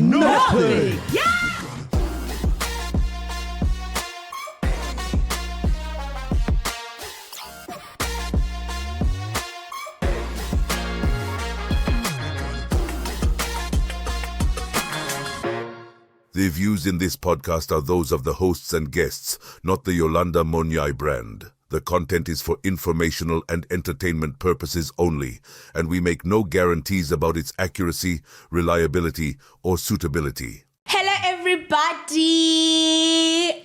nothing. Yeah. The views in this podcast are those of the hosts and guests, not the Yolanda Monyai brand. The content is for informational and entertainment purposes only, and we make no guarantees about its accuracy, reliability, or suitability. Hello, everybody,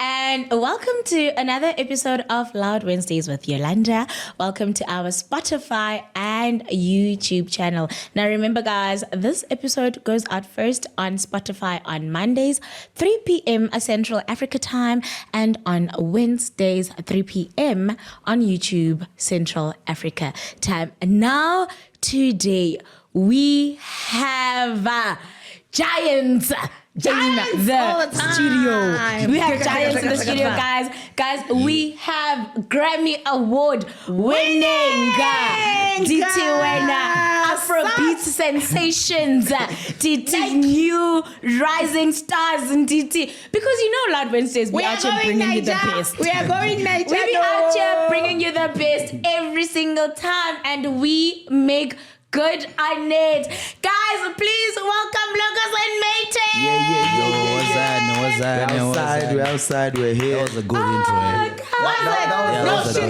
and welcome to another episode of Loud Wednesdays with Yolanda. Welcome to our Spotify and YouTube channel. Now, remember, guys, this episode goes out first on Spotify on Mondays, 3 p.m. Central Africa time, and on Wednesdays, 3 p.m. on YouTube, Central Africa time. And now, today, we have giants in the studio. We have giants in the studio, guys. Guys, we have Grammy Award winning DT winner, Afrobeat sensations, DT new rising stars in DT. Because you know, Loud Wednesdays, we are out here bringing you the best. We are going Niger. We be out here bringing you the best every single time, and we make good on it. Guys, please welcome Lucas and Mayten. We're outside, we're here. That was a good intro.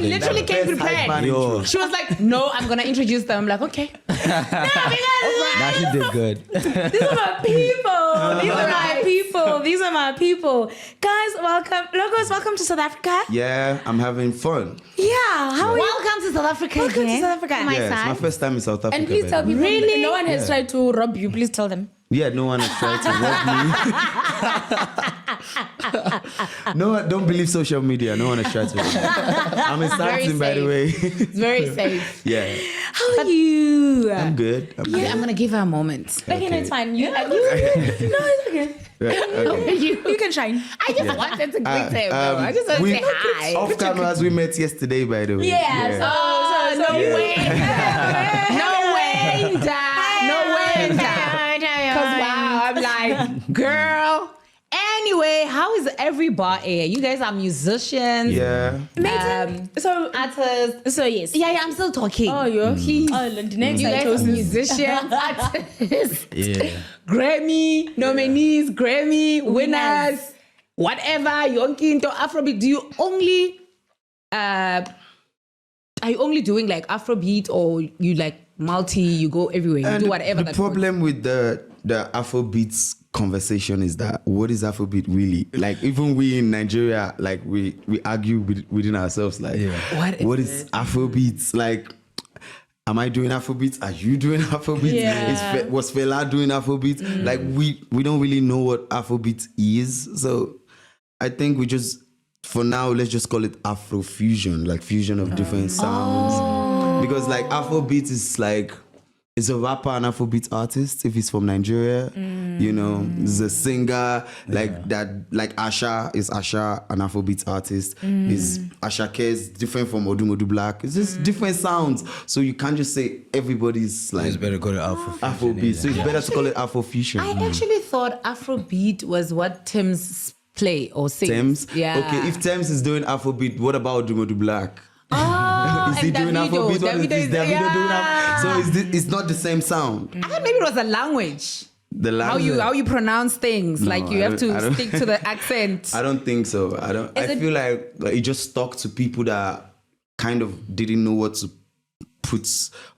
She literally came prepared. She was like, no, I'm going to introduce them. I'm like, okay. No, because Nah, she did good. these are my people. These are my people. Guys, welcome. Lucas, welcome to South Africa. Yeah, I'm having fun. Yeah, how are you? Welcome to South Africa. Welcome to South Africa. My It's side. my first time in South Africa. And please tell people, Really? no one has tried to rob you. Please tell them. Yeah, no one has tried to rob me. No, don't believe social media. No one has tried to rob me. I'm in Samson, by the way. It's very safe. Yeah, How are you? I'm good. I'm good. I'm going to give her a moment. Okay, no, it's fine. You, no, it's okay. Okay. You can shine. I just wanted to greet her, bro. I just want to say hi. Off cameras, we met yesterday, by the way. Yeah. So No yeah. way. No way. Because wow, I'm like, girl. Anyway, how is everybody? You guys are musicians. Yeah. So Artists. So yes. Yeah, I'm still talking. Oh, you're the next You I guys chose are musicians, artists, Yeah. Grammy nominees, Grammy winners, whatever. Yonki into Afrobeat. Do you only, are you only doing like Afrobeat, or you like you go everywhere, you And do whatever. the problem with the Afrobeats conversation is that what is Afrobeat really? Like, even we in Nigeria, like we argue within ourselves, like, what is Afrobeats? Like, am I doing Afrobeats? Are you doing Afrobeats? Yeah. Was Fela doing Afrobeats? Like, we don't really know what Afrobeat is. So I think we just, for now, let's just call it Afrofusion, like fusion of different sounds. Because like Afrobeat is like, it's a rapper and Afrobeat artist if he's from Nigeria. You know, he's a singer like that. Like Asha is Asha, an Afrobeat artist. Is Asha is different from Odumodu Black. It's just different sounds. So you can't just say everybody's like It's better go to Afrobeat. So it's better to call it Afrofusion. I actually thought Afrobeat was what Tim's play or sing. Thames. Yeah. Okay, if Thames is doing Afrobeat, what about Odumodu Black? Oh, Is he doing Afrobeat? What is this? Davido doing Afrobeat? So it's not the same sound. I thought maybe it was a language. The language. How you pronounce things. No, like you I have don't- to stick to the accent. I don't think so. I feel like it just stuck to people that kind of didn't know what to put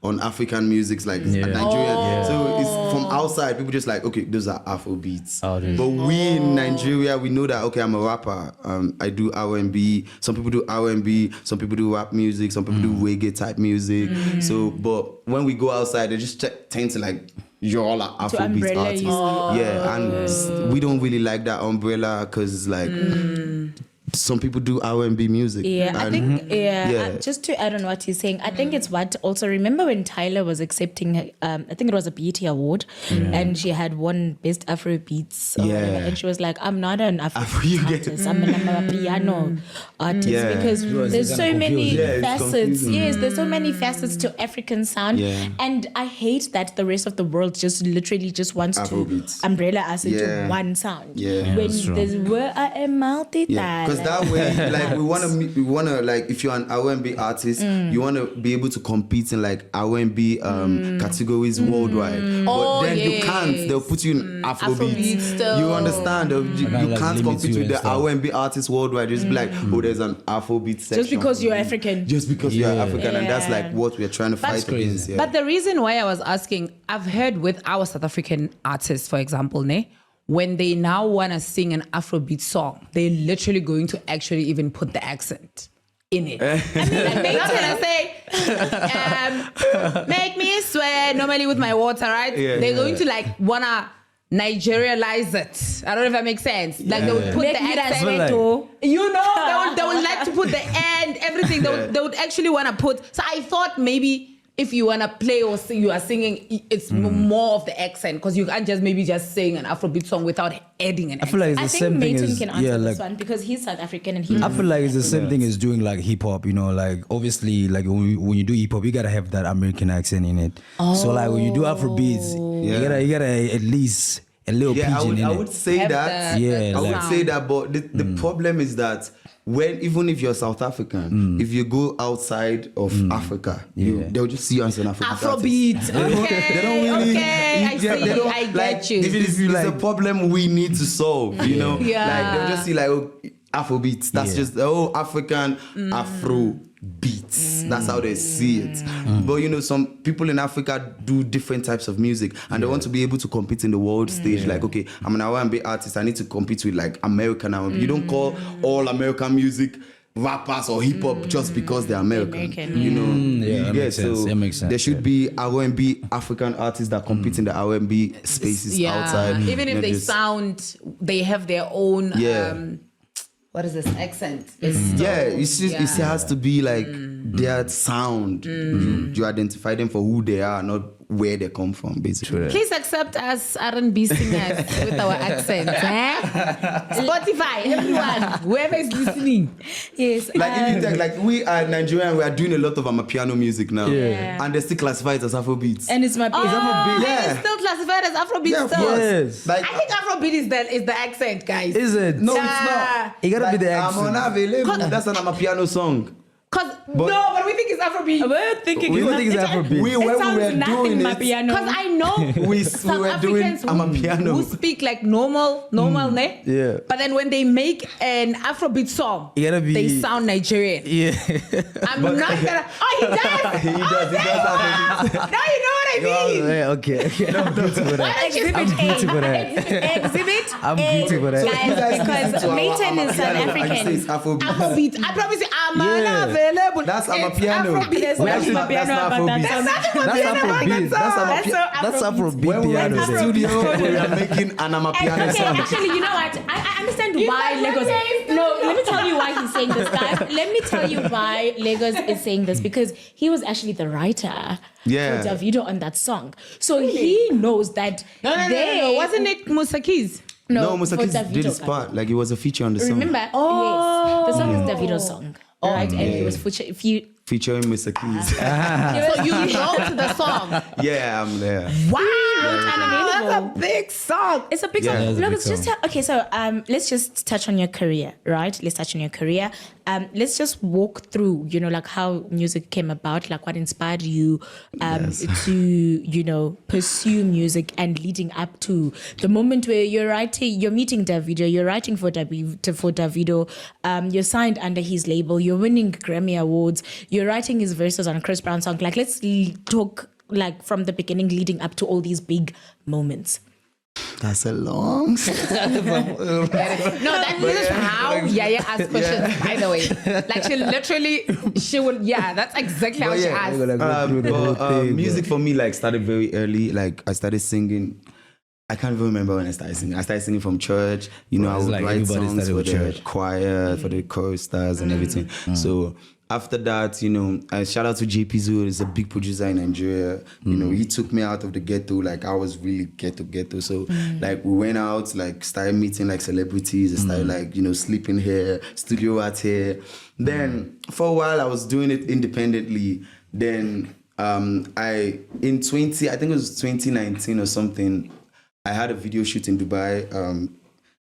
on African music, like Nigeria. So it's from outside, people just like, okay, those are Afrobeats. But we in Nigeria, we know that, okay, I'm a rapper. I do R&B. Some people do R&B. Some people do rap music. Some people do reggae type music. So, but when we go outside, they just tend to like, you're all like Afrobeat artists. Yeah, and we don't really like that umbrella because it's like some people do R&B music. Yeah, I think, Yeah. just to add on what he's saying, I think it's what also, remember when Tyler was accepting, I think it was a BET award, and she had won Best Afrobeats or whatever, and she was like, I'm not an Afrobeat artist, I'm an Amapiano artist, because there's so many facets. confusing. Yes, there's so many facets to African sound, and I hate that the rest of the world just literally just wants Afrobeats. to umbrella us into one sound. Yeah. When that's true. there's a multi-talent. Because that way, like we wanna like if you're an R&B artist, you wanna be able to compete in like R&B categories worldwide. But then you can't. They'll put you in Afrobeat. still. You understand? You like, can't limit compete you with and the stuff. R&B artists worldwide. Just be like, oh, there's an Afrobeat section. Just because you're African. Just because you're African, and that's Yeah. like what we're trying to fight against. Yeah. But the reason why I was asking, I've heard with our South African artists, for example, when they now want to sing an Afrobeat song, they're literally going to actually even put the accent in it. I mean, like, they're not going to say, make me swear normally with my water, right? Yeah. They're going to like want to Nigerialize it. I don't know if that makes sense. Like they would put Make the me that accent. sweato. You know, they would like to put the end, everything. They would actually want to put. So I thought maybe if you want to play or sing, you are singing, it's more of the accent because you can't just maybe just sing an Afrobeat song without adding an accent. I feel like it's I the think same thing Mayten as can answer this like one because he's South African and he. I feel like it's the same thing as doing like hip hop, you know, like obviously like when you do hip hop, you gotta have that American accent in it. So like when you do Afrobeats, you gotta at least a little pidgin in I it. would say Have that. Yeah, I would like- say that, but the problem is that even if you're South African, if you go outside of Africa, they'll just see you as an Afrobeat. Afrobeat. Okay. They don't really. Okay, I see. they don't- I like, get you. It's a problem we need to solve. You know, Yeah. like they'll just see like Afrobeats. That's just African Afro beats. That's how they see it. But you know, some people in Africa do different types of music, and they want to be able to compete in the world stage. Like, okay, I'm an R&B artist. I need to compete with like American R&B. You don't call all American music rappers or hip hop just because they're American. You know, Yeah, that makes sense. so That makes sense, there should be R&B African artists that compete in the R&B spaces outside. Even if not they just- sound, they have their own. Yeah. What is this accent? It's still- it still has to be like their sound. You identify them for who they are, not where they come from, basically. Please accept us R&B singers with our accents. Spotify, everyone, whoever is listening. Yes. Like if you take, like we are Nigerian, we are doing a lot of Amapiano music now, and they still classify it as Afrobeats. and it's my Oh, Afrobeat. and it's still classified as Afrobeat Yeah, of still. course. Yes. Like I think Afrobeat is the accent, guys. Is it? no, Yeah. it's not. It gotta be the I'm accent. unavailable. That's an Amapiano song. But we think it's Afrobeat. We're thinking. We don't think it's Afrobeat. When we were doing it, Because I know we South were doing Africans Amapiano. who speak like normal, ne? Yeah. But then when they make an Afrobeat song, You gotta be- they sound Nigerian. Yeah. I'm not gonna. Oh, he does. He does Afrobeat. Now you know what I mean. Okay. I'm beautiful for that. Exhibit I'm A. beautiful for that. Exhibit I'm A. beautiful for that. Guys, because Mayten is South And you say African. it's Afrobeat. Afrobeat. I promise you, I'm Yeah. unavailable. That's It's Amapiano. Afrobeat. There's That's nothing not Amapiano about Afrobeat. that. That's Afrobeat. That's Afrobeat. When we were in the piano. studio, we were making an Amapiano Okay, song. actually, you know what? I understand You why guys were Lagos. saying No, let me tell you why he's saying this, guys. Let me tell you why Lagos is saying this because he was actually the writer Yeah. for Davido on that song, so he knows that. No. Wasn't it Musaki's? No, for Musakis Davido, did his guys. part. Like, it was a feature on the song. Remember? Yes, the song is Davido's song, right? And he was if you. Featuring Musakis. So you wrote the song. Yeah, I'm there. Wow, Unavailable. that's a big song. It's a big Yeah, song. it's a Look, big it's just song. okay. So let's just touch on your career, right? Let's touch on your career. Let's just walk through, you know, like how music came about, like what inspired you to, you know, pursue music and leading up to the moment where you're meeting Davido, you're writing for Davido, you're signed under his label, you're winning Grammy Awards, you're writing his verses on Chris Brown's song. Like, let's talk like from the beginning leading up to all these big moments. That's a long story. No, this is how Yaya asks questions, by the way. Like, she would, that's exactly how But she yeah, asks. We're gonna go through the whole thing, music for me like started very early. Like I started singing. I can't even remember when I started singing. I started singing from church. You know, I it's would like write everybody songs started for with the church. choir, for the choristers and everything. So after that, you know, I shout out to JP Zoo. He's a big producer in Nigeria. You know, he took me out of the ghetto. Like I was really ghetto. So like we went out, like started meeting like celebrities. I started like, you know, sleeping here, studio art here. Then for a while I was doing it independently. Then I think it was 2019 or something, I had a video shoot in Dubai.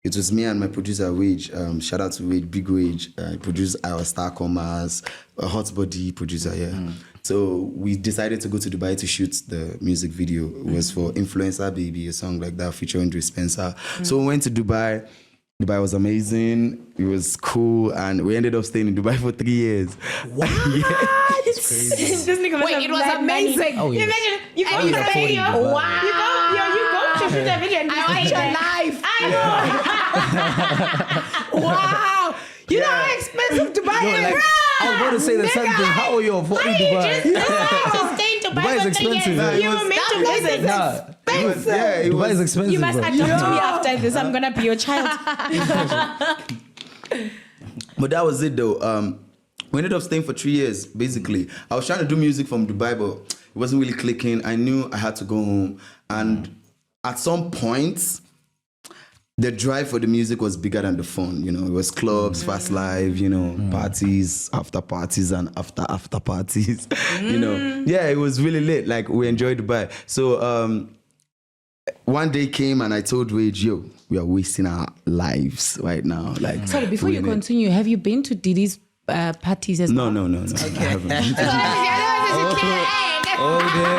It was me and my producer Wage. Shout out to Wage, Big Wage. He produced our Star Commerce, a hot body producer, yeah. So we decided to go to Dubai to shoot the music video. It was for Influencer Baby, a song like that featuring Drew Spencer. So we went to Dubai. Dubai was amazing. It was cool, and we ended up staying in Dubai for 3 years. What? This nigga must Wait, have it was mad money. amazing. Oh, You yeah. imagine you go Oh, to yeah, the 40 video. Dubai. Wow. You go to shoot a video and I watched your life. I know. Wow. You know how expensive Dubai Yo, is? like, I was about to say the same thing. How are you affording Dubai? Just stay in Dubai Dubai is for 3 expensive, years. man. You were meant to visit. Dubai is expensive. You must bro. adopt me after this. I'm gonna be your child. But that was it though. We ended up staying for 3 years, basically. I was trying to do music from Dubai, but it wasn't really clicking. I knew I had to go home. And at some point, the drive for the music was bigger than the fun. You know, it was clubs, fast life, you know, parties, and after parties. You know, yeah, it was really lit. Like we enjoyed Dubai. So one day came and I told Wage, yo, we are wasting our lives right now. Like, Sorry, before you doing it. continue, have you been to Diddy's parties as well? No. I haven't. Oh, damn.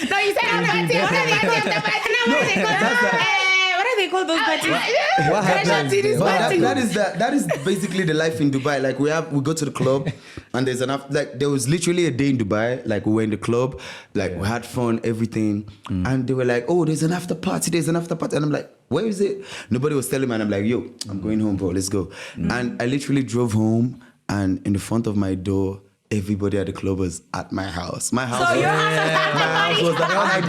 No, you said I'm party. What are they called those parties? What happened? That is basically the life in Dubai. Like we go to the club and there's there was literally a day in Dubai, like we were in the club, like we had fun, everything. And they were like, oh, there's an after party. And I'm like, where is it? Nobody was telling me, and I'm like, yo, I'm going home, bro, let's go. And I literally drove home, and in the front of my door, everybody at the club was at my house. My house was like, I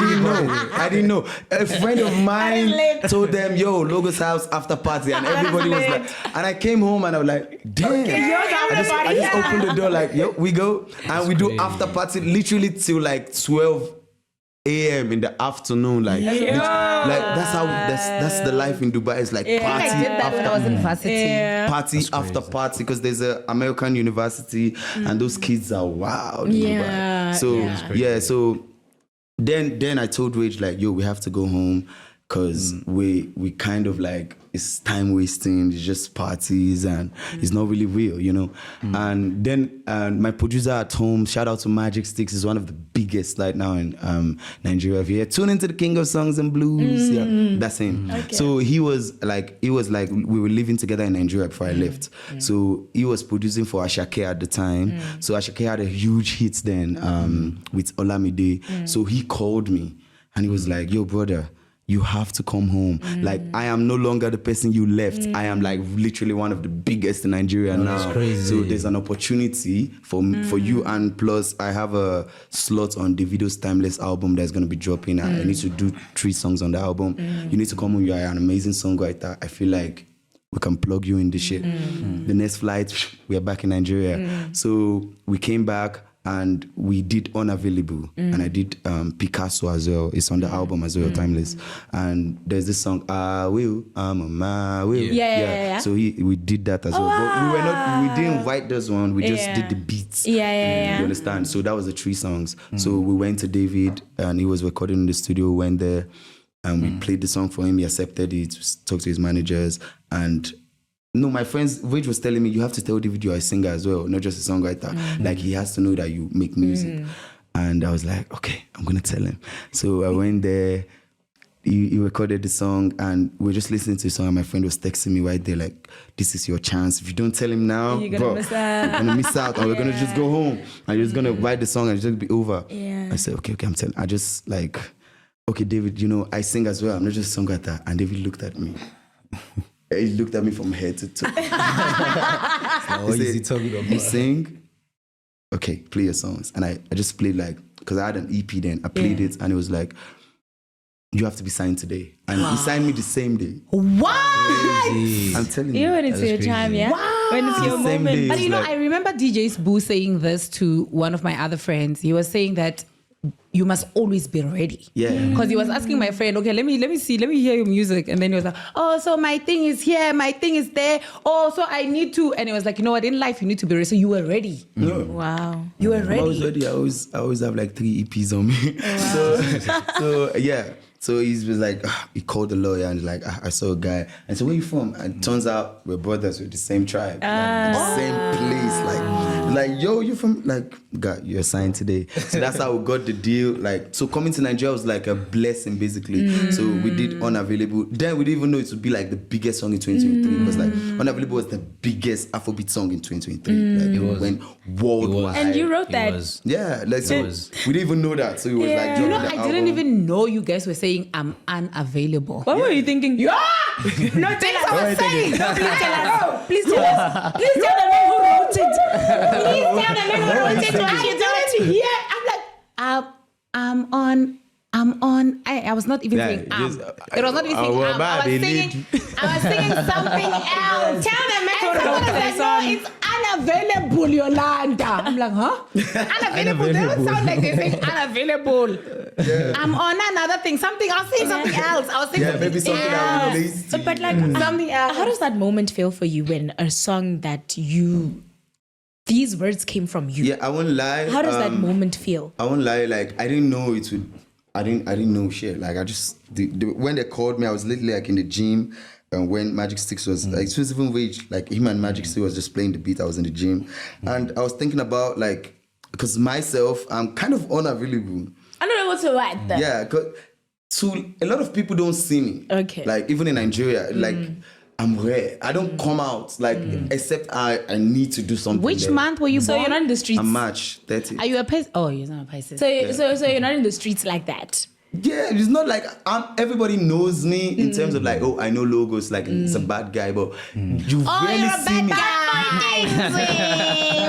didn't know. A friend of mine told them, yo, Logos house after party, and everybody was like, and I came home and I was like, damn. I just opened the door like, yo, we go. And we do after party literally till like 12 a.m. in the afternoon. Like that's the life in Dubai. It's like party I did that when I was in varsity. party after party, because there's an American university and those kids are wild in Dubai. So then I told Wage like, yo, we have to go home because we kind of like, it's time wasting, it's just parties and it's not really real, you know. And then my producer at home, shout out to Magic Sticks, is one of the biggest right now in Nigeria. If you're tuned into the King of Songs and Blues, yeah, that's him. Okay. So he was like, we were living together in Nigeria before I left. So he was producing for Ashake at the time. So Ashake had a huge hit then with Olamide. So he called me and he was like, yo, brother, you have to come home. Like, I am no longer the person you left. I am like literally one of the biggest in Nigeria now. That's crazy. So there's an opportunity for you, and plus I have a slot on Davido's Timeless album that's gonna be dropping. I need to do 3 songs on the album. You need to come home. You are an amazing songwriter. I feel like we can plug you in this shit. The next flight, we are back in Nigeria. So we came back and we did Unavailable, and I did Picasso as well. It's on the album as well, Timeless. And there's this song, I Will, I'm on my will. Yeah. So we did that as well. But we didn't write this one. We just did the beats. You understand? So that was the 3 songs. So we went to David, and he was recording in the studio. We went there, and we played the song for him. He accepted it. Talked to his managers, and no, my friends, Wage was telling me, you have to tell David you're a singer as well, not just a songwriter. Like, he has to know that you make music. And I was like, okay, I'm going to tell him. So I went there, he recorded the song, and we were just listening to the song, and my friend was texting me right there, like, this is your chance. If you don't tell him now, You're bro, gonna miss out. you're going to miss out, and we're going to just go home. And you're just going to write the song, and it's just be over. I said, okay, I'm telling. I just like, okay, David, you know, I sing as well. I'm not just a songwriter. And David looked at me. He looked at me from head to toe. You sing? Okay, play your songs. And I just played like, because I had an EP then. I played it, and it was like, you have to be signed today. And he signed me the same day. What? I'm telling You you. when it's your crazy. time, yeah? Wow. When it's your The same moment. day. But It's you know, like- I remember DJ Spoo saying this to one of my other friends. He was saying that you must always be ready. Yeah. Because he was asking my friend, okay, let me hear your music. And then he was like, oh, so my thing is here, my thing is there. Oh, so I need to. And it was like, you know what, in life you need to be ready. So you were ready. Wow. You were I'm ready. always ready. I always have like 3 EPs on me. So yeah. So he was like, he called the lawyer and like, I saw a guy. And so where you from? And it turns out we're brothers with the same tribe, like, the same place. Like, yo, you from like, God, you're signed today. So that's how we got the deal. Like, so coming to Nigeria was like a blessing, basically. So we did Unavailable. Then we didn't even know it would be like the biggest song in 2023. Because like Unavailable was the biggest Afrobeat song in 2023. Like it went worldwide. And you wrote It that. was. Yeah, like so was. we didn't even know that. So it was like, You know, dropping the I didn't album. even know you guys were saying I'm unavailable. What were you thinking? Yeah! No, things I was saying. No, please tell us. Please tell us. Please tell the man who wrote it. Please tell the man who wrote it what you did. Yeah, I'm like, I'm on. I was not even Yeah, saying just, it was not even saying I was singing something else. Tell the man who And someone wrote was the like, song. no, it's unavailable, Yolanda. I'm like, huh? Unavailable. They don't sound like they say unavailable. I'm on another thing. Something. I was saying something else. I was saying Yeah, something maybe something that else. relates to But you. like, Something else. how does that moment feel for you when a song that these words came from you? Yeah, I won't lie. How does that moment feel? I won't lie. Like I didn't know it would. I didn't know shit. Like I just when they called me, I was literally like in the gym. And when Magic Sticks was like, it was even wage, like him and Magic Sticks was just playing the beat. I was in the gym, and I was thinking about like, because myself, I'm kind of unavailable. I don't know what to write then. Yeah, because a lot of people don't see me. Okay. Like even in Nigeria, like I'm rare. I don't come out like except I need to do something. Which there. month were you So born? you're not in the streets. I'm March 30. Are you a Pisces? Oh, you're not a Pisces. So you're not in the streets like that. Yeah, it's not like everybody knows me in terms of like, oh, I know logos, like it's a bad guy, but you rarely see me.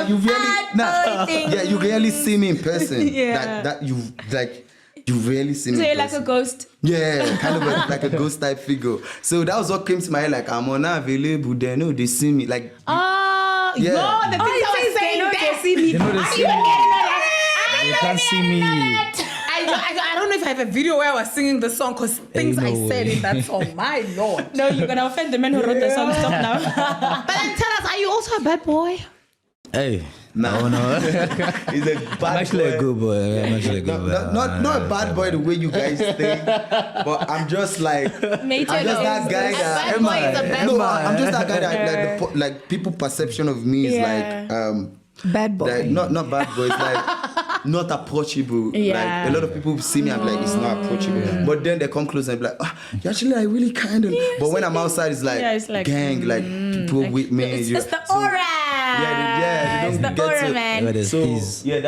You really, you rarely see me in person. Yeah. That you like, you rarely see me. So in you're like a person. ghost. Yeah, kind of like a ghost type figure. So that was what came to my head. Like I'm unavailable. They know they see me. Like Oh, Yeah. no, the thing it I says was saying they know there. they see me. They know they I see even me. getting that. You can't see me. I don't know if I have a video where I was singing the song because things no I said way. in that song. My Lord. No, you're gonna offend the man who wrote the song. Stop now. But then tell us, are you also a bad boy? Hey. Nah. Oh no. he's a bad I'm actually boy. a good boy. I'm actually a good boy. Not a bad boy the way you guys think, but I'm just like Mayten I'm just that is- guy a that bad boy is a bad no, boy. I'm just that guy that like people perception of me is Yeah. like Bad boy. like not bad boy, it's like not approachable. Yeah. Like a lot of people see me, I'm like it's not approachable, but then they come close and be like, you're actually like really kind of. But when I'm outside, it's like, gang, like people with me. It's the aura. they It's don't the get aura, to- man. So yeah,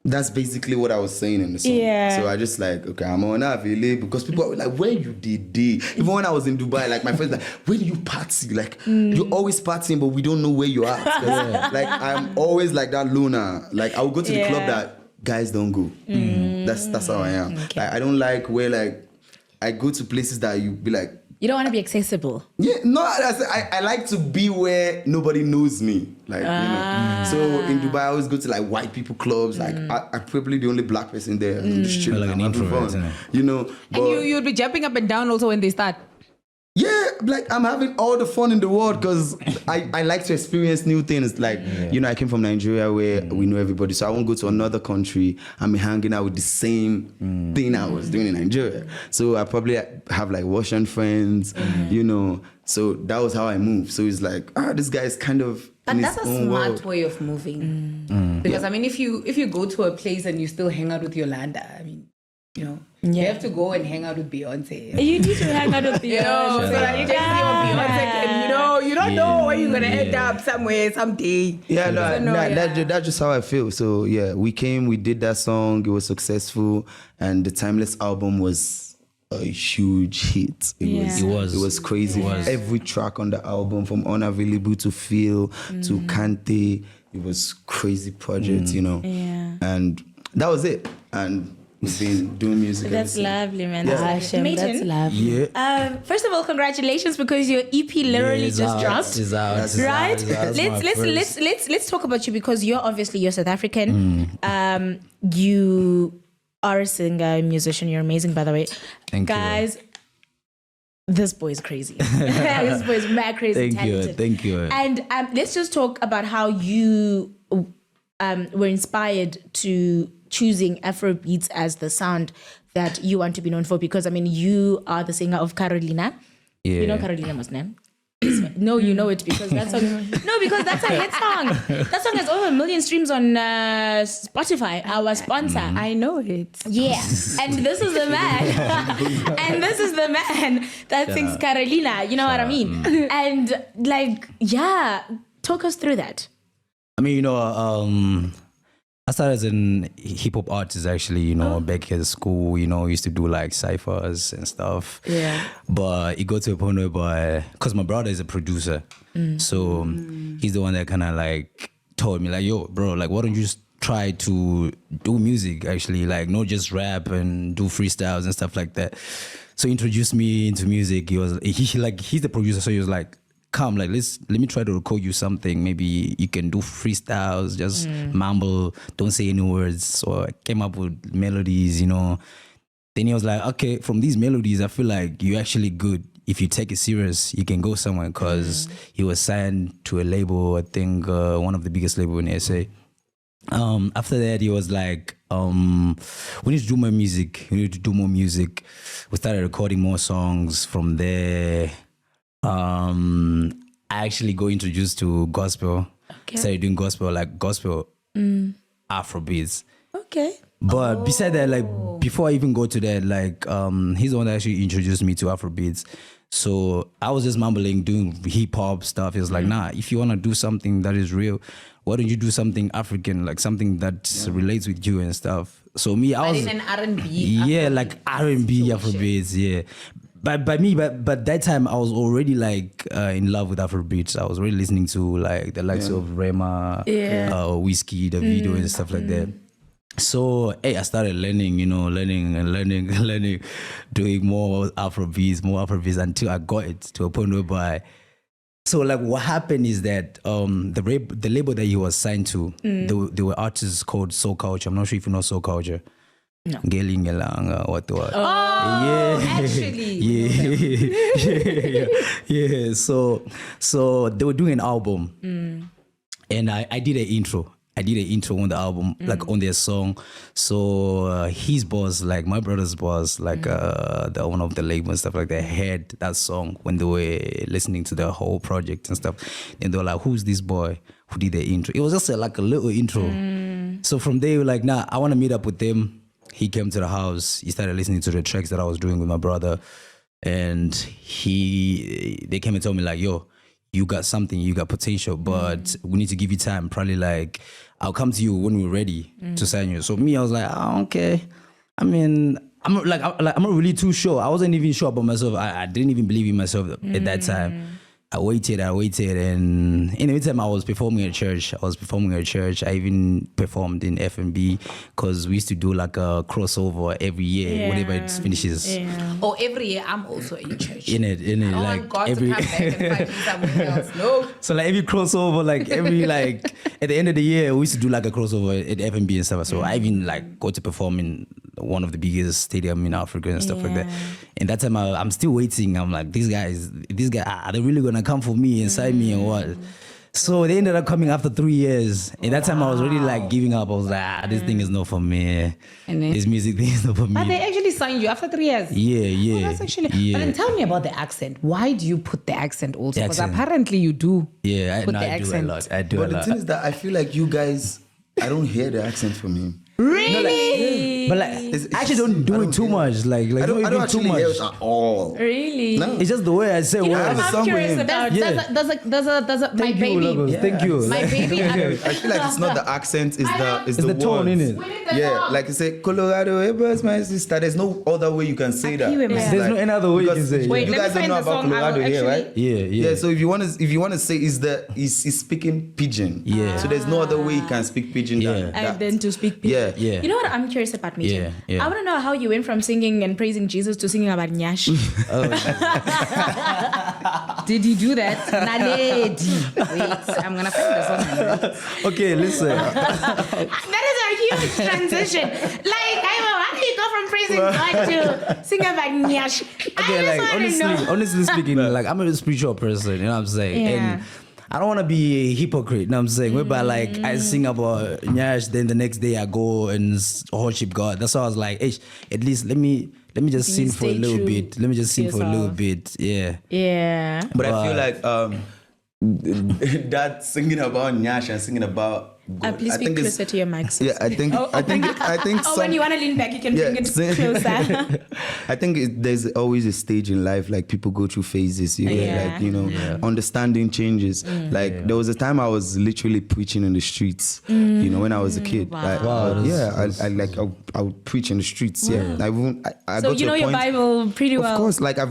that's basically what I was saying in the song. Yeah. So I just like, okay, I'm unavailable because people are like, where you did? Even when I was in Dubai, like my friends like, where do you party? Like you're always partying, but we don't know where you are. Like I'm always like that loner. Like I will go to the club that guys don't go. That's how I am. Okay. Like I don't like where like I go to places that you be like. You don't want to be accessible. Yeah, no, I like to be where nobody knows me. Like, you know. So in Dubai, I always go to like white people clubs. Like, I'm probably the only black person there. I'm just chilling. Like an I'm having introvert, fun. isn't it? You know. But And you'd be jumping up and down also when they start. yeah, like I'm having all the fun in the world because I like to experience new things. Like, you know, I came from Nigeria where we know everybody. So I won't go to another country and be hanging out with the same thing I was doing in Nigeria. So I probably have like Russian friends, you know. So that was how I moved. So it's like, this guy is kind of But in that's his a own smart world. way of moving. Because I mean, if you go to a place and you still hang out with Yolanda, I mean, you know, you have to go and hang out with Beyonce. You need to hang out with the You know, so that you can see what Beyonce can, you know, you don't know where you're gonna end up somewhere someday. Yeah, So, that's just how I feel. So yeah, we came, we did that song, it was successful, and the Timeless album was a huge hit. It was crazy. Every track on the album, from Unavailable to Feel to Kante, it was crazy project, you know. Yeah. And that was it. And we've been doing music. That's ever since. lovely, man. Yeah. That's lovely. That's Mayten, lovely. Yeah. first of all, congratulations because your EP literally it's just out, dropped. it's out, it's Right? out, it's out. Let's talk about you because you're South African. You are a singer, musician. You're amazing, by the way. Thank you. Guys, this boy is crazy. This boy is mad crazy talented. Thank you. And let's just talk about how you were inspired to choosing Afrobeats as the sound that you want to be known for. Because I mean, you are the singer of Carolina. Yeah. You know Carolina Mosnem? No, you know it because that song. No, because that's a hit song. That song has over 1 million streams on Spotify, our sponsor. I know it. Yeah, and this is the man, and this is the man that sings Carolina. You know what I mean? And like, yeah, talk us through that. I mean, you know, I started as an hip hop artist actually, you know, back at school, you know, used to do like ciphers and stuff. Yeah. But it got to a point where, because my brother is a producer, so he's the one that kind of like told me like, yo, bro, like, why don't you just try to do music actually, like not just rap and do freestyles and stuff like that. So he introduced me into music. He's the producer, so he was like, come, like let me try to record you something. Maybe you can do freestyles, just mumble, don't say any words. So I came up with melodies, you know. Then he was like, okay, from these melodies, I feel like you're actually good. If you take it serious, you can go somewhere. Because he was signed to a label, I think one of the biggest label in SA. After that, he was like, we need to do more music. We need to do more music. We started recording more songs. From there, I actually got introduced to gospel. Okay. Started doing gospel, like gospel Afrobeats. Okay. But beside that, like before I even go to that, like he's the one that actually introduced me to Afrobeats. So I was just mumbling, doing hip hop stuff. He was like, nah, if you want to do something that is real, why don't you do something African, like something that relates with you and stuff. So me, I was in an R&B. yeah, like R&B Afrobeats, yeah. But that time I was already like in love with Afrobeats. I was really listening to like the likes of Rema, Whiskey, the video and stuff like that. So hey, I started learning, you know, learning, doing more Afrobeats until I got it to a point whereby. So like what happened is that the label that he was signed to, there were artists called Soul Culture. I'm not sure if you know Soul Culture. No. What? Oh, Yeah. actually. Yeah. So they were doing an album, and I did an intro. I did an intro on the album, like on their song. So his boss, like my brother's boss, like the owner of the label and stuff like that, heard that song when they were listening to the whole project and stuff. And they were like, who's this boy who did the intro? It was just like a little intro. So from there, we were like, nah, I want to meet up with them. He came to the house. He started listening to the tracks that I was doing with my brother. And they came and told me like, yo, you got something, you got potential, but we need to give you time. Probably like, I'll come to you when we're ready to sign you. So me, I was like, oh, okay. I mean, I'm not really too sure. I wasn't even sure about myself. I didn't even believe in myself at that time. I waited, and in the meantime, I was performing at church. I even performed in F&B because we used to do like a crossover every year, whenever it finishes. Yeah. Oh, every year I'm also in church. In it, I like want God every. to come back and find me somewhere else. No. So like every crossover, like every like at the end of the year, we used to do like a crossover at F&B and stuff. So I even like got to perform in one of the biggest stadium in Africa and stuff like that. And that time I'm still waiting. I'm like, these guys, are they really gonna come for me and sign me and what? So they ended up coming after 3 years. And that time I was really like giving up. I was like, this thing is not for me. And then- This music thing is not for me. But they actually signed you after 3 years. Yeah. Oh, that's actually. Yeah. But then tell me about the accent. Why do you put the accent also? Because Accent. apparently you do. Yeah, put I the do a accent. lot. I do But a the lot. thing is that I feel like you guys, I don't hear the accent from him. Really? But like, I actually don't do it too much. Like I don't do it actually too much. hear it at all. Really? No. It's just the way I say You know words. what song I'm with curious him. about? Yeah. Does a my Thank you, baby. Lagos. Thank you. My baby. I feel like it's not the accent, it's the tone, words. innit? Yeah, like you say, Colorado, everybody's my sister. There's no other way you can say that. you It's imagine? There's no any other way you because can say it. Wait, you let me guys don't find know the about song. I will Colorado here, right? actually- Yeah. So if you want to say he's speaking pidgin. Yeah. So there's no other way you can speak pidgin. Yeah. Than that. And then to speak Yeah, Yeah. Yeah. You know what I'm curious about, Mayten? Yeah, yeah. I want to know how you went from singing and praising Jesus to singing about Nyash. Did you do that? Naledi. Wait, I'm gonna find this one. Okay, listen. That is a huge transition. Like, how do you go from praising God to singing about Nyash? Okay, like honestly speaking, like I'm a spiritual person, you know what I'm saying? Yeah. And I don't want to be a hypocrite, you know what I'm saying? Whereby like I sing about Nyash, then the next day I go and worship God. That's why I was like, hey, at least let me just sing for a stay little true bit. Let me just sing for a little yourself. bit. Yeah. Yeah. But I feel like that singing about Nyash and singing about God, Please I speak think closer to your mic. Yeah, I think Oh, when you want to lean back, you can bring it closer. I think there's always a stage in life, like people go through phases, you know, Yeah. like, you know, understanding changes. Like there was a time I was literally preaching in the streets, you know, when I was a kid. Wow. Like, I would preach in the streets. Yeah, I So got you to know a your point, Bible pretty well. Of course, like I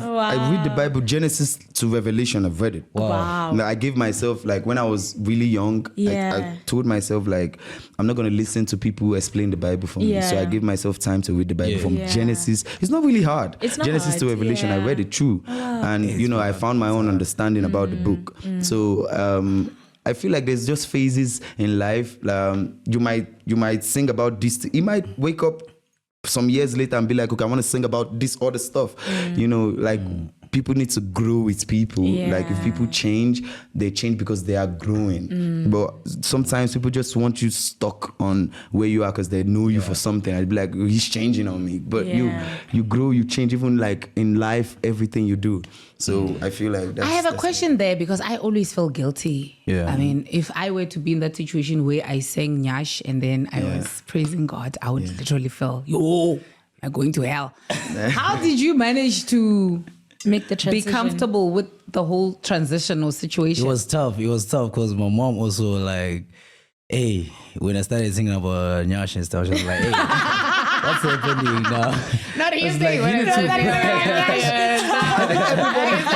read the Bible, Genesis to Revelation. I've read it. Wow. Like, I gave myself, like when I was really young, I told myself like I'm not going to listen to people who explain the Bible for me. So I give myself time to read the Bible from Genesis. It's not really hard. It's not Genesis hard, to Revelation. I read it through, and you know I found my own understanding about the book. So I feel like there's just phases in life. You might sing about this. You might wake up some years later and be like, okay, I want to sing about this other stuff. You know, like people need to grow with people. Like if people change, they change because they are growing. But sometimes people just want you stuck on where you are because they know you for something. I'd be like, oh, he's changing on me. But you grow, you change, even like in life, everything you do. So I feel like that's, I have a question there because I always feel guilty. Yeah. I mean, if I were to be in that situation where I sang Nyash and then I was praising God, I would literally feel, yo, I'm going to hell. How did you manage to Make the transition. be comfortable with the whole transitional situation? It was tough because my mom also like, hey, when I started singing about Nyash and stuff, she was like, hey, what's happening now? Not I was easy. like, When you it's need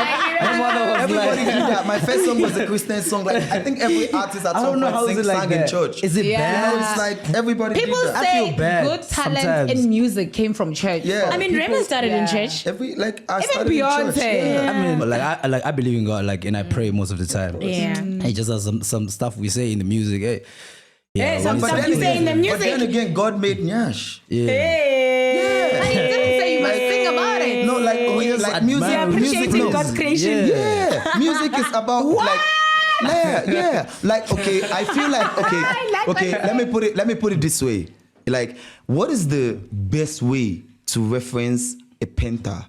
everybody did that. My first song was a Christian song. Like I think every artist at I some don't know how point is it like sang in that. church. Is it Yeah. bad? You know, it's like everybody people did that. say feel bad good talent sometimes. in music came from church. Yeah. I mean, Rema started in church. I Even started in church. Beyonce. Yeah. I mean, like I believe in God, like, and I pray most of the time. Yeah. It just has some stuff we say in the music. Hey, Hey, some But stuff then you say in the again- music. But then again, God made Nyash. But he didn't say you must sing about it. No, like music. admire Music, Appreciating no. God's creation. Yeah, music is about like. Yeah. Like okay, I feel like okay. Let me put it this way. Like, what is the best way to reference a penta?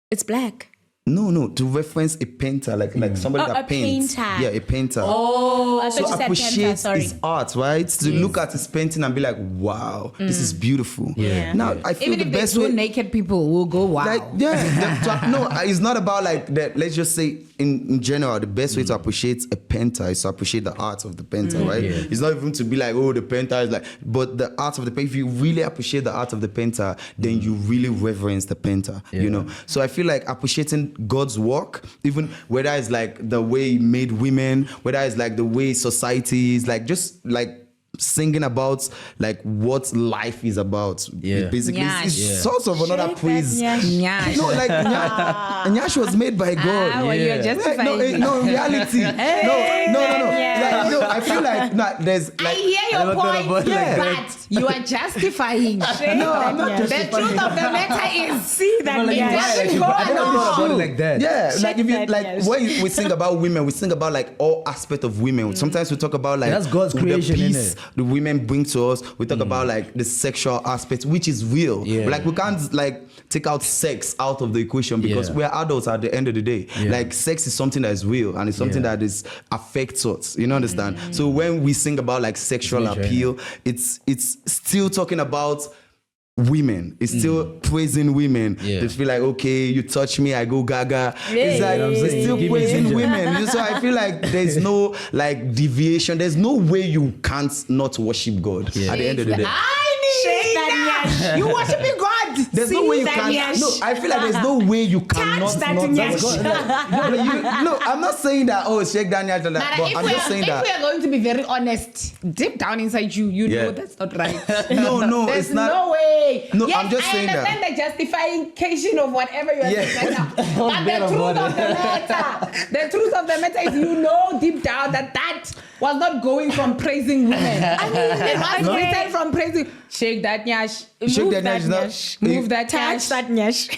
It's black. No, to reference a painter, like somebody Oh, that a paints. painter. Yeah, a painter. Oh, I thought So you said appreciate penta, sorry. his art, right? To look at his painting and be like, wow, this is beautiful. Yeah. Now, I feel Even the if they best do way... naked people will go wow. Like, no, it's not about like that. Let's just say in general, the best way to appreciate a painter is to appreciate the art of the painter, right? Yeah. It's not even to be like, oh, the painter is like, but the art of the painter, if you really appreciate the art of the painter, then you really reverence the painter, you know? So I feel like appreciating God's work, even whether it's like the way he made women, whether it's like the way society is, like just like singing about like what life is about. Yeah. Basically, it's Nyash. sort of another Shake praise. that Nyash. Nyash. No, like Nyash was made by God. Well, you're Like, justifying. no, in reality. No. Like, no, I feel like there's I like hear your never thought point, about it like but you are justifying. no, I'm not The justifying. truth of the matter is, See that Like, Yeah. Nyash. doesn't go I never thought about it on. like that. Yeah, like if you that, like yes. when we sing about women, we sing about like all aspect of women. Sometimes we talk about like That's God's creation, the peace innit? the women bring to us. We talk about like the sexual aspect, which is real. Yeah. Like we can't like take out sex out of the equation because Yeah. we're adults at the end of the day. Yeah. Like sex is something that is real and it's something that is affects us. You know, understand? So when we sing about like sexual Nature, appeal, it's still talking about women. It's still praising women. Yeah. They feel like, okay, you touch me, I go gaga. Yeah, It's like you know what I'm it's saying? still You give me praising ginger. women. So I feel like there's no like deviation. There's no way you can't not worship God Yeah. at the end of the day. I need Shake that Nyash. You worshiping God. There's no way you can. No, I feel like there's no way you cannot. that not nyash. no, I'm not saying that. Oh, shake that nyash, but I'm just saying that. If we are going to be very honest, deep down inside you, know that's not right. No, There's it's not. no way. No, yes, I'm just saying that. I understand the justification of whatever you are saying right now. But the truth of the matter is, you know deep down that was not going from praising women. I mean, it was written from praising. Shake that nyash. Shake that nyash. Move that Touch nyash. that nyash.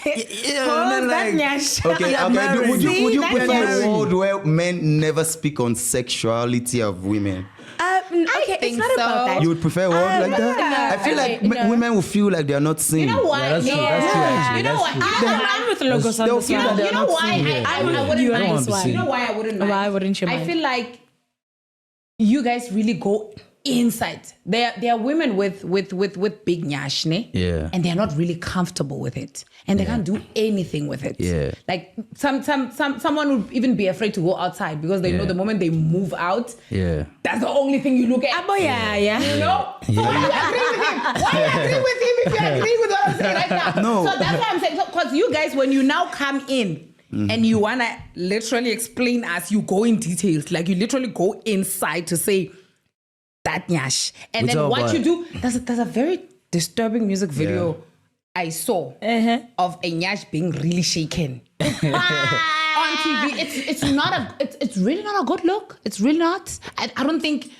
Hold that nyash. Okay. Would you that prefer nyash. a world where men never speak on sexuality of women? Okay, it's think not about so. that. You would prefer a world like that? no, I feel like no. women will feel like they are not seen. You know why? that's true, actually. You know That's what? true. I'm with Logos on They'll this feel one. that they're You know not why seen. I wouldn't You mind. don't want to be You know why I wouldn't mind? Why wouldn't you mind? I feel like you guys really go inside. There are women with big nyash, ne? Yeah. And they're not really comfortable with it, and they can't do anything with it. Yeah. Like someone would even be afraid to go outside because they know Yeah. the moment they move out, Yeah. that's the only thing you look at. Yeah. You know? So why you agree with him? Why you agree with him if you agree with what I'm saying right now? No. So that's why I'm saying, because you guys, when you now come in and you want to literally explain us, you go in details. Like you literally go inside to say that nyash. And It's then all what about- you do, there's a very disturbing music video I saw of a nyash being really shaken. On TV, it's really not a good look. It's really not. I don't think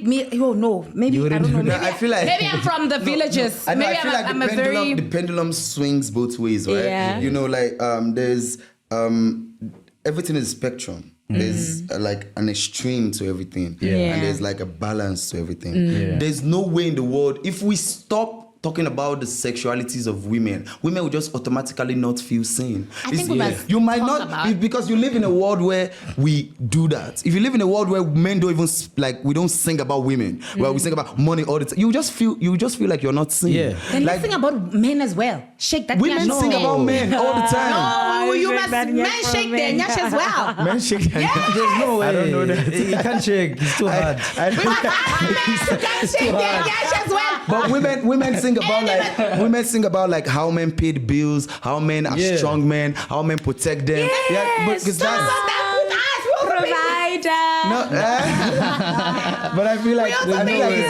me. Oh no, maybe I don't know. No, Maybe, I feel like maybe I'm from the villages. I know. Maybe I feel like I'm the a very. pendulum swings both ways, right? Yeah. You know, like there's everything is spectrum. There's like an extreme to everything, and there's like a balance to everything. There's no way in the world if we stop talking about the sexualities of women will just automatically not feel seen. I think we must You might talk not about- because you live in a world where we do that. If you live in a world where men don't even we don't sing about women, where we sing about money all the time, you just feel like you're not seen. Yeah. Then Like, let's sing about men as well. Shake that women nyash. sing about men all the time. No, you Shake must that men nyash shake for their men. nyash as well. Men shake their There's no way. I don't know that. You can't shake. It's too hard. I We must have men can shake their nyash as well. But women sing about like how men paid bills, how men are Yeah. strong men, how men protect them. Yes, because So that's that with us, we'll be- Provider. no, but I feel like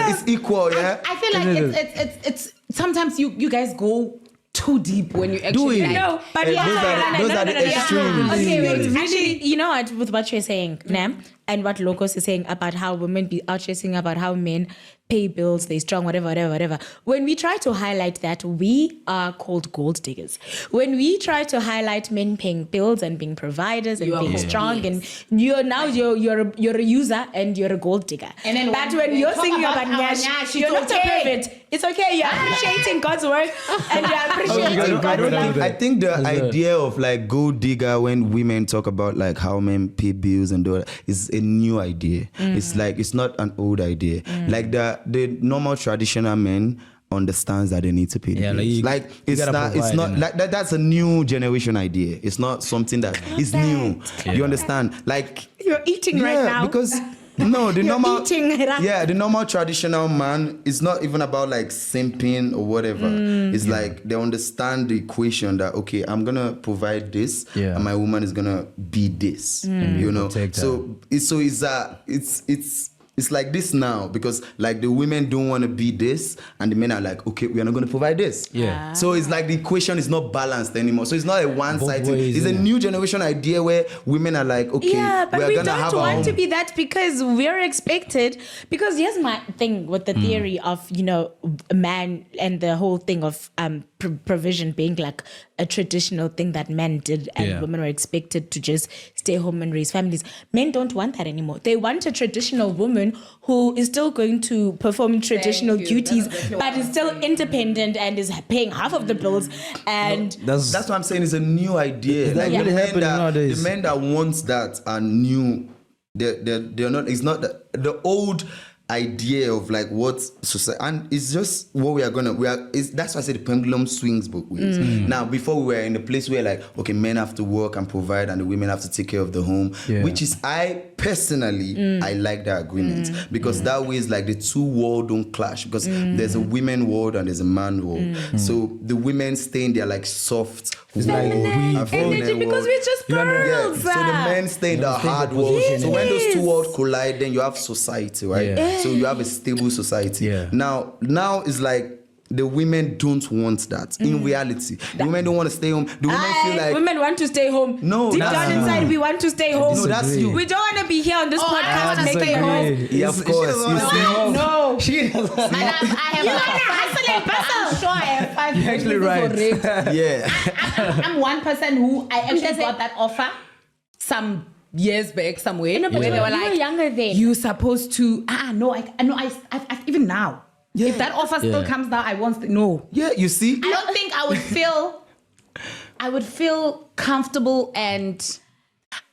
it's equal, yeah. I feel like it's sometimes you guys go too deep when you actually it. like, No, but Those yeah, are the extremes. Okay, wait. Really? Actually, you know what? With what you're saying, Nam, and what Logos is saying about how women be out chasing about how men pay bills, they're strong, whatever. When we try to highlight that, we are called gold diggers. When we try to highlight men paying bills and being providers and You are being gold strong, diggers. and you're a user and you're a gold digger. And then but when when they you're talk singing about about our nyash, nyash, you're it's not a okay. pervert. It's okay. You're appreciating God's work and you're appreciating don't God's do love. that. I think the That's right. idea of like gold digger when women talk about like how men pay bills and do that is a new idea. It's like it's not an old idea. Like the normal traditional men understands that they need to pay the Yeah, like bills. you- Like you it's gotta not provide, like that's a new generation idea. It's not something that is new. You understand? Like You're eating right now. because no, the You're normal eating it up. the normal traditional man is not even about like simping or whatever. It's like they understand the equation that okay, I'm gonna provide this, and my woman is gonna be this. You know, protect her. so it's like this now because like the women don't want to be this and the men are like okay, we are not going to provide this. Yeah. So it's like the equation is not balanced anymore. So it's not a one-sided. Both ways, It's a yeah. new generation idea where women are like okay, Yeah, but are we gonna don't have our want to own. be that because we're expected. Because here's my thing with the theory of a man and the whole thing of provision being like a traditional thing that men did and Yeah. women were expected to just stay home and raise families. Men don't want that anymore. They want a traditional woman who is still going to perform traditional you. duties, That's exactly but what is I'm still saying. independent and is paying half of the bills. And That's That's what I'm saying. It's a new idea. That really the men happening that, nowadays. the men that want that are new. They're not. It's not the old idea of like what society, and it's just what that's why I say the pendulum swings both ways. Now, before we were in a place where like, okay, men have to work and provide and the women have to take care of the home, which is, I personally, I like that agreement because that way is like the two worlds don't clash, because there's a women world and there's a man world. So the women stay in their like soft energy, because we're just girls. So the men stay in the hard world. So when those two worlds collide, then you have society, right? So you have a stable society. Now it's like the women don't want that. In reality, the women don't want to stay home. The women feel like women want to stay home. No, deep down inside, we want to stay home. No, that's you. We don't want to be here on this podcast I making home. Yeah, of course. No. She doesn't. And I I'm sure I have 5 You're actually right. Yeah. I'm one person who I actually got that offer some years back somewhere. No, but where they you were were like, younger then. you're supposed to. I even now. Yeah. If that offer still comes down, I won't. No. Yeah, you see? I don't think I would feel comfortable and.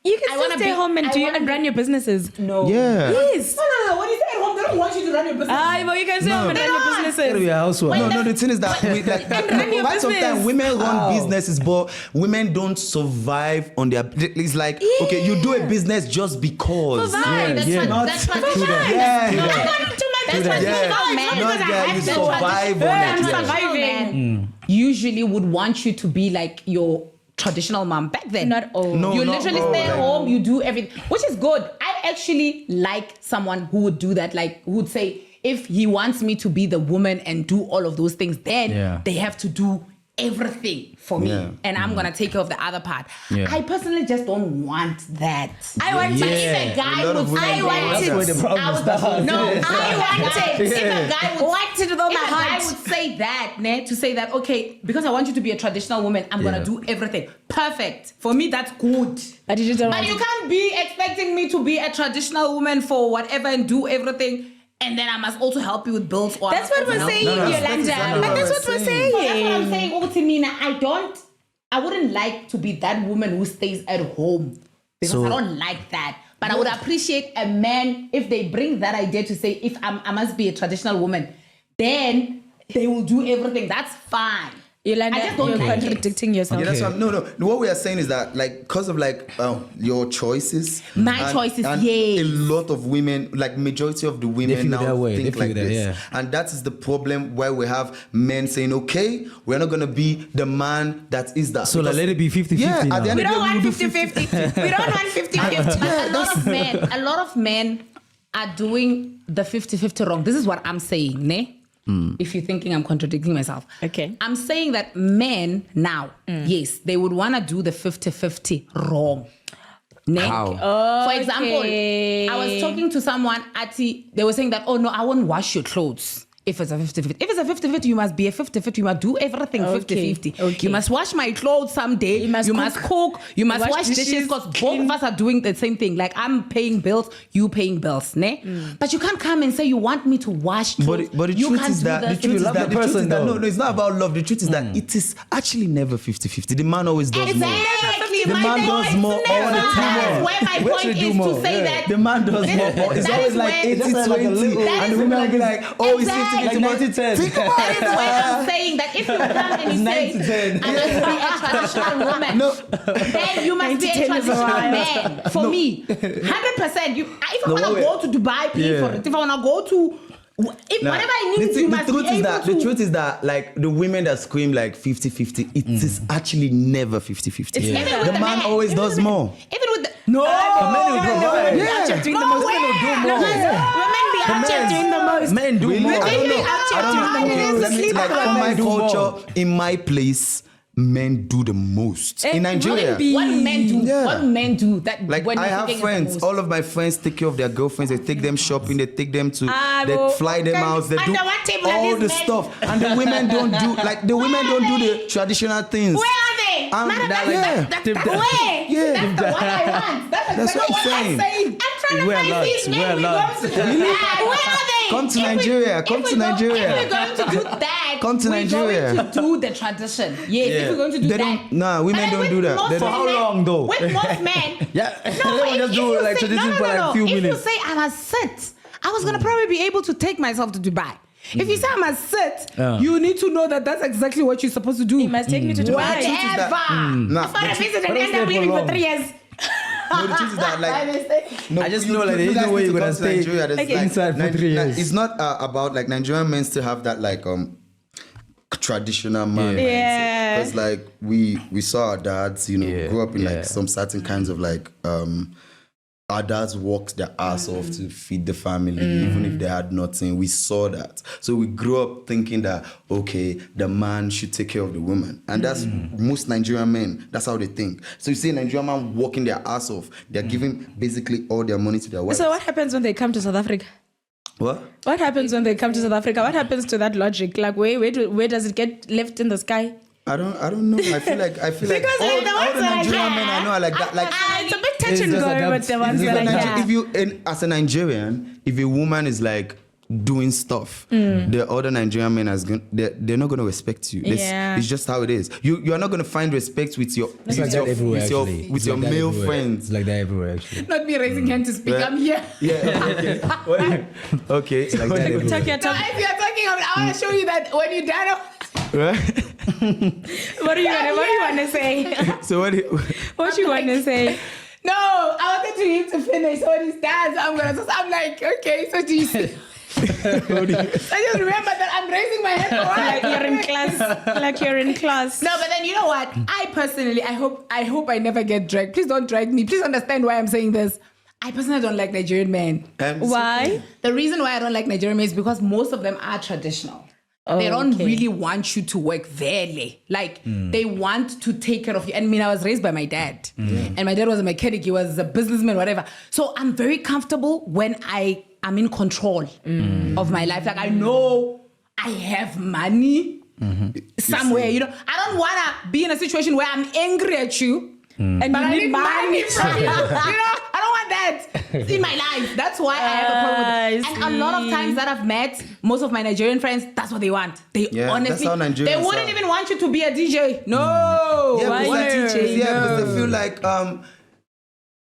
You can I still wanna stay home and run your businesses. No. Yeah. Yes. No. When you stay at home, they don't want you to run your business. But you can stay home and run your Gotta businesses. be a housewife. No, the thing is that we, like, run your why business. sometimes women run businesses, but women don't survive on their. It's like, okay, you do a business just because. That's tradition. Yeah. That's traditional man. Not that you survive on I'm it. surviving. Usually would want you to be like your traditional mom back then. Not all. No, You not literally all, stay at like- home, you do everything, which is good. I actually like someone who would do that, like who would say, if he wants me to be the woman and do all of those things, then they have to do everything for me, and I'm gonna take care of the other part. I personally just don't want that. I want But it. if a guy A lot would of women say don't want that, that. That's where the problem starts. I want it. if a guy would Want it with all my if a guy heart. would say that, to say that, okay, because I want you to be a traditional woman, I'm gonna do everything. Perfect. For me, that's good. But you just don't But want you it. can't be expecting me to be a traditional woman for whatever and do everything, and then I must also help you with bills. Or That's what we're saying, Yolanda. But that's what we're saying. So that's what I'm saying. Utimina, I wouldn't like to be that woman who stays at home because I don't like that. But I would appreciate a man if they bring that idea to say, if I must be a traditional woman, then they will do everything. That's fine. Yolanda, I just don't you're like it. contradicting yourself. Yeah, that's what no. What we are saying is that, like, because of like your choices, My choices, and yes. a lot of women, like majority of the They women feel now that way. think They like feel that, this, and that is the problem where we have men saying, "Okay, we're not gonna be the man that is that." So like, Because- let it be 50-50 Yeah, now. at the end We of the don't day, want we'll do 50-50. We don't want 50-50. A lot of men are doing the 50-50 wrong. This is what I'm saying, ne? If you're thinking I'm contradicting myself. Okay. I'm saying that men now, yes, they would want to do the 50-50 wrong. Ne? How? For example, I was talking to someone, they were saying that, oh no, I won't wash your clothes. If it's a 50-50. If it's a 50-50, you must be a 50-50. You must do everything 50-50. Okay. You must wash my clothes someday. You must cook. You must wash dishes because both of us are doing the same thing. Like I'm paying bills, you paying bills. Ne? But you can't come and say you want me to wash clothes. But the you truth can't is do that this. the truth is love that the person, though. no, it's not about love. The truth is that it is actually never 50-50. The man always does more. Exactly. The man does more all the time. That's where my We point actually do is more. to say that. The man does more. It's that always is like when- 80-20, That and the is women will be like, oh, it's Exactly. 50-50. Like 90-10. That is why I'm saying that if you come and you say, 90-10. I must be a traditional woman, No. then you must be a 90-10 is traditional alright. man. For me, 100%. If I No, want to wait. go to Dubai, pay for it. If I want to go to, Nah, whatever I need, you must be able the to. truth is that like the women that scream like 50-50, it is actually never 50-50. Even with The man always even does with the- more. Even with the No, men will provide. Yeah. Doing the most. Women Women be out here doing the most. Men do Really? more. I don't know. I don't know. Okay, let me Sleep like with from my men do more. culture, in my place, men do the most. In Nigeria. what men do, Yeah. what men do that Like when I you're have thinking friends, of the all of my friends take care of their girlfriends. They take them shopping. They take them to, they go. fly them out. They do Under one table are all these the men. stuff, and the women don't do the women don't do the traditional things. Where are they? That's Where? yeah. That's the one I want. That's what I'm saying. I'm trying to We're find allowed. these We're men. We're allowed. going to do that. Where are they? Come to Nigeria. Come to Nigeria. If we're going to do that, Come to Nigeria. We're going to do the tradition. Yes, if we're going to do They that. don't. Nah, women And don't with do that. most They For how men- long though? With most men. Yeah. No, Let me just do like tradition for like a few If you minutes. say I must sit, I was gonna probably be able to take myself to Dubai. If you say I must sit, you need to know that that's exactly what you're supposed to do. You must take me to Dubai. Whatever. For a visit and end up living for 3 years. No, the truth is that, like, no, I just know, like, there's no way you're gonna stay inside for 3 years. It's not about, like, Nigerian men still have that, like, traditional man. Yeah. Because, like, we saw our dads, you know, grew up in, like, some certain kinds of, like, our dads worked their ass off to feed the family, even if they had nothing. We saw that. So we grew up thinking that, okay, the man should take care of the woman. And that's most Nigerian men. That's how they think. So you see a Nigerian man working their ass off. They're giving basically all their money to their wife. So what happens when they come to South Africa? What? What happens when they come to South Africa? What happens to that logic? Like, where does it get left in the sky? I don't know. I feel like Because all, like the all ones the that Nigerian men I know are like that. Like it's a bit touch and just go adapt. with the ones It's that are like, adapt. if you as a Nigerian, if a woman is like doing stuff, the other Nigerian men they're not going to respect you. Yeah. It's just how it is. You are not going to find respect with your It's like that everywhere, actually. with It's your like that male everywhere. friends. It's like that everywhere, actually. Not me raising hand to speak. I'm here. Yeah. Okay. Okay. It's like that everywhere. Talk your So talk. if you're talking about, I want to show you that when you're done. Right? What do you want to say? So what? What you want to say? No, I wanted him to finish. So when he's done, I'm like, okay, so do you see? I just remember that I'm raising my hand for Like you're in class. Like you're in class. No, but then you know what? I personally, I hope I never get dragged. Please don't drag me. Please understand why I'm saying this. I personally don't like Nigerian men. Why? The reason why I don't like Nigerian men is because most of them are traditional. They don't really want you to work fairly. Like, they want to take care of you. And I mean, I was raised by my dad. And my dad was a mechanic. He was a businessman, whatever. So I'm very comfortable when I'm in control of my life. Like, I know I have money somewhere. You know, I don't want to be in a situation where I'm angry at you. And but I need money from you. You know, I don't want that in my life. That's why I have a problem with it. And a lot of times that I've met, most of my Nigerian friends, that's what they want. They honestly, that's how Nigerians they wouldn't are. even want you to be a DJ. No. Yeah, Why because you like, DJ? because they feel like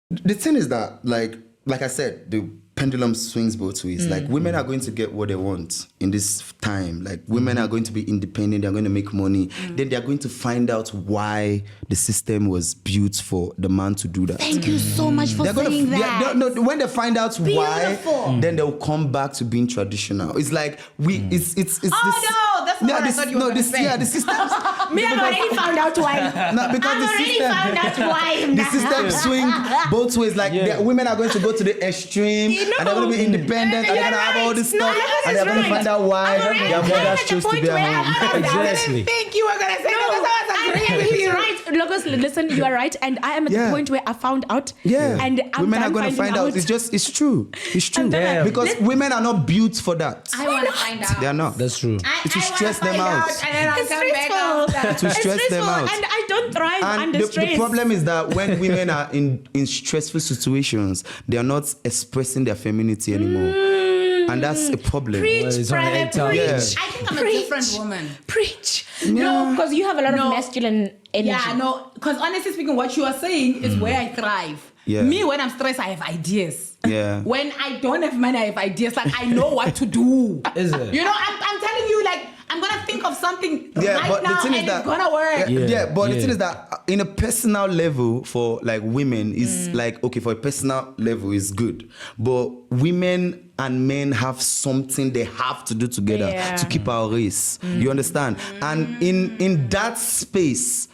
the thing is that like I said, the pendulum swings both ways. Like women are going to get what they want in this time. Like women are going to be independent, they're going to make money. Then they're going to find out why the system was built for the man to do that. Thank you so much for saying that. When they find out Beautiful. why, then they'll come back to being traditional. It's like it's this. Oh no, that's not what I thought you were going to say. Yeah, the systems. Me, I've already found out why. No, because I've the already system, found out why. the system swing both ways. Like women are going to go to the extreme, and they're going to be independent, and they're going to have all this stuff, and they're going to find out why their mothers chose to be at home. I didn't think you were going to say that. That's how I was agreeing with you. Right. Logos, listen, you are right. And I am at the point where I found out. Yeah, And I'm women are done going to finding find out. It's true. It's true. done. Because women are not built for that. I want to find out. They are not. That's true. It will stress them out. And then I'll It's come back stressful. after. To stress them out. And I don't thrive And under stress. the problem is that when women are in stressful situations, they are not expressing their femininity anymore. And that's a problem. Preach, it's on brother, egg time. preach. Yeah. I think I'm a Preach. different woman. Preach. Yeah. No, because you have a lot No. of masculine energy. Yeah, no, because honestly speaking, what you are saying is where I thrive. Yeah. Me, when I'm stressed, I have ideas. Yeah. When I don't have money, I have ideas. Like, I know what to do. Is it? You know, I'm telling you, like, I'm going to think of something Yeah, right but now the thing and is that it's going to work. but the thing is that in a personal level for like women is like, okay, for a personal level is good, but women and men have something they have to do together to keep our race. You understand? And in that space,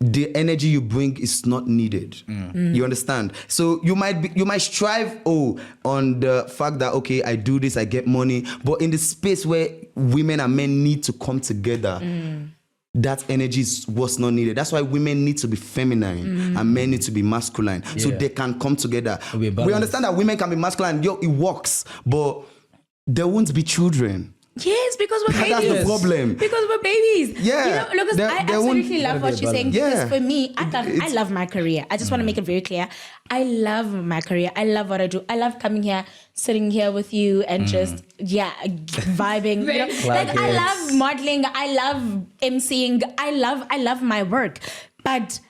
the energy you bring is not needed. You understand? So you might strive on the fact that, okay, I do this, I get money, but in the space where women and men need to come together, that energy was not needed. That's why women need to be feminine and men need to be masculine, so they can come together. We understand that women can be masculine, it works, but there won't be children. Yes, because we're babies. That's the problem. Because we're babies. Yeah. You know, look, I absolutely love what you're saying. Yeah. Because for me, I love my career. I just want to make it very clear. I love my career. I love what I do. I love coming here, sitting here with you and just, vibing. You know? Like, I love modeling. I love emceeing. I love my work. But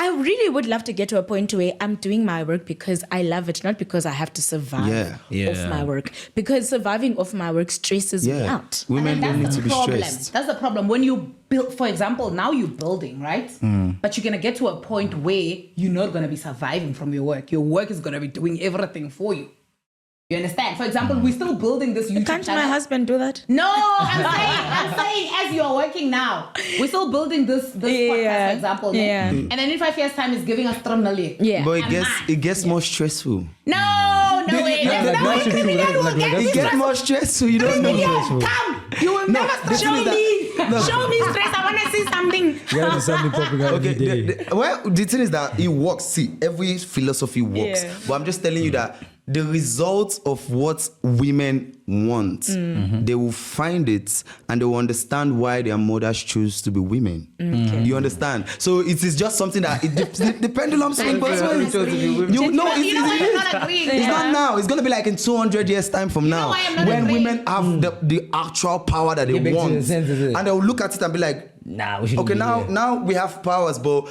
I really would love to get to a point where I'm doing my work because I love it, not because I have to survive off my work. Because surviving off my work stresses me out. Women And don't that's need to the be problem. stressed. That's the problem. When you build, for example, now you're building, right? But you're going to get to a point where you're not going to be surviving from your work. Your work is going to be doing everything for you. You understand? For example, we're still building this YouTube Can't channel. my husband do that? No, I'm saying as you're working now, we're still building this podcast, for example. Yeah. And then in 5 years' time, it's giving us 3 million. Yeah. But it gets more stressful. No way. There's no way 3 million will get It you gets more stressful. You don't 3 know. million, come. You will never show me. Show me stress. I want to see something. You gotta do something popping out every day. The thing is that it works. See, every philosophy works. Yeah. But I'm just telling you that the results of what women want, they will find it and they will understand why their mothers choose to be women. You understand? So it is just something that the pendulum swings both ways. You know why I'm not agreeing? It's not now. It's going to be like in 200 years' time from now. why I'm not when agreeing? women have the actual power that they Get back to want. the sense of it. And they'll look at it and be like, Nah, we shouldn't okay, be here. now we have powers, but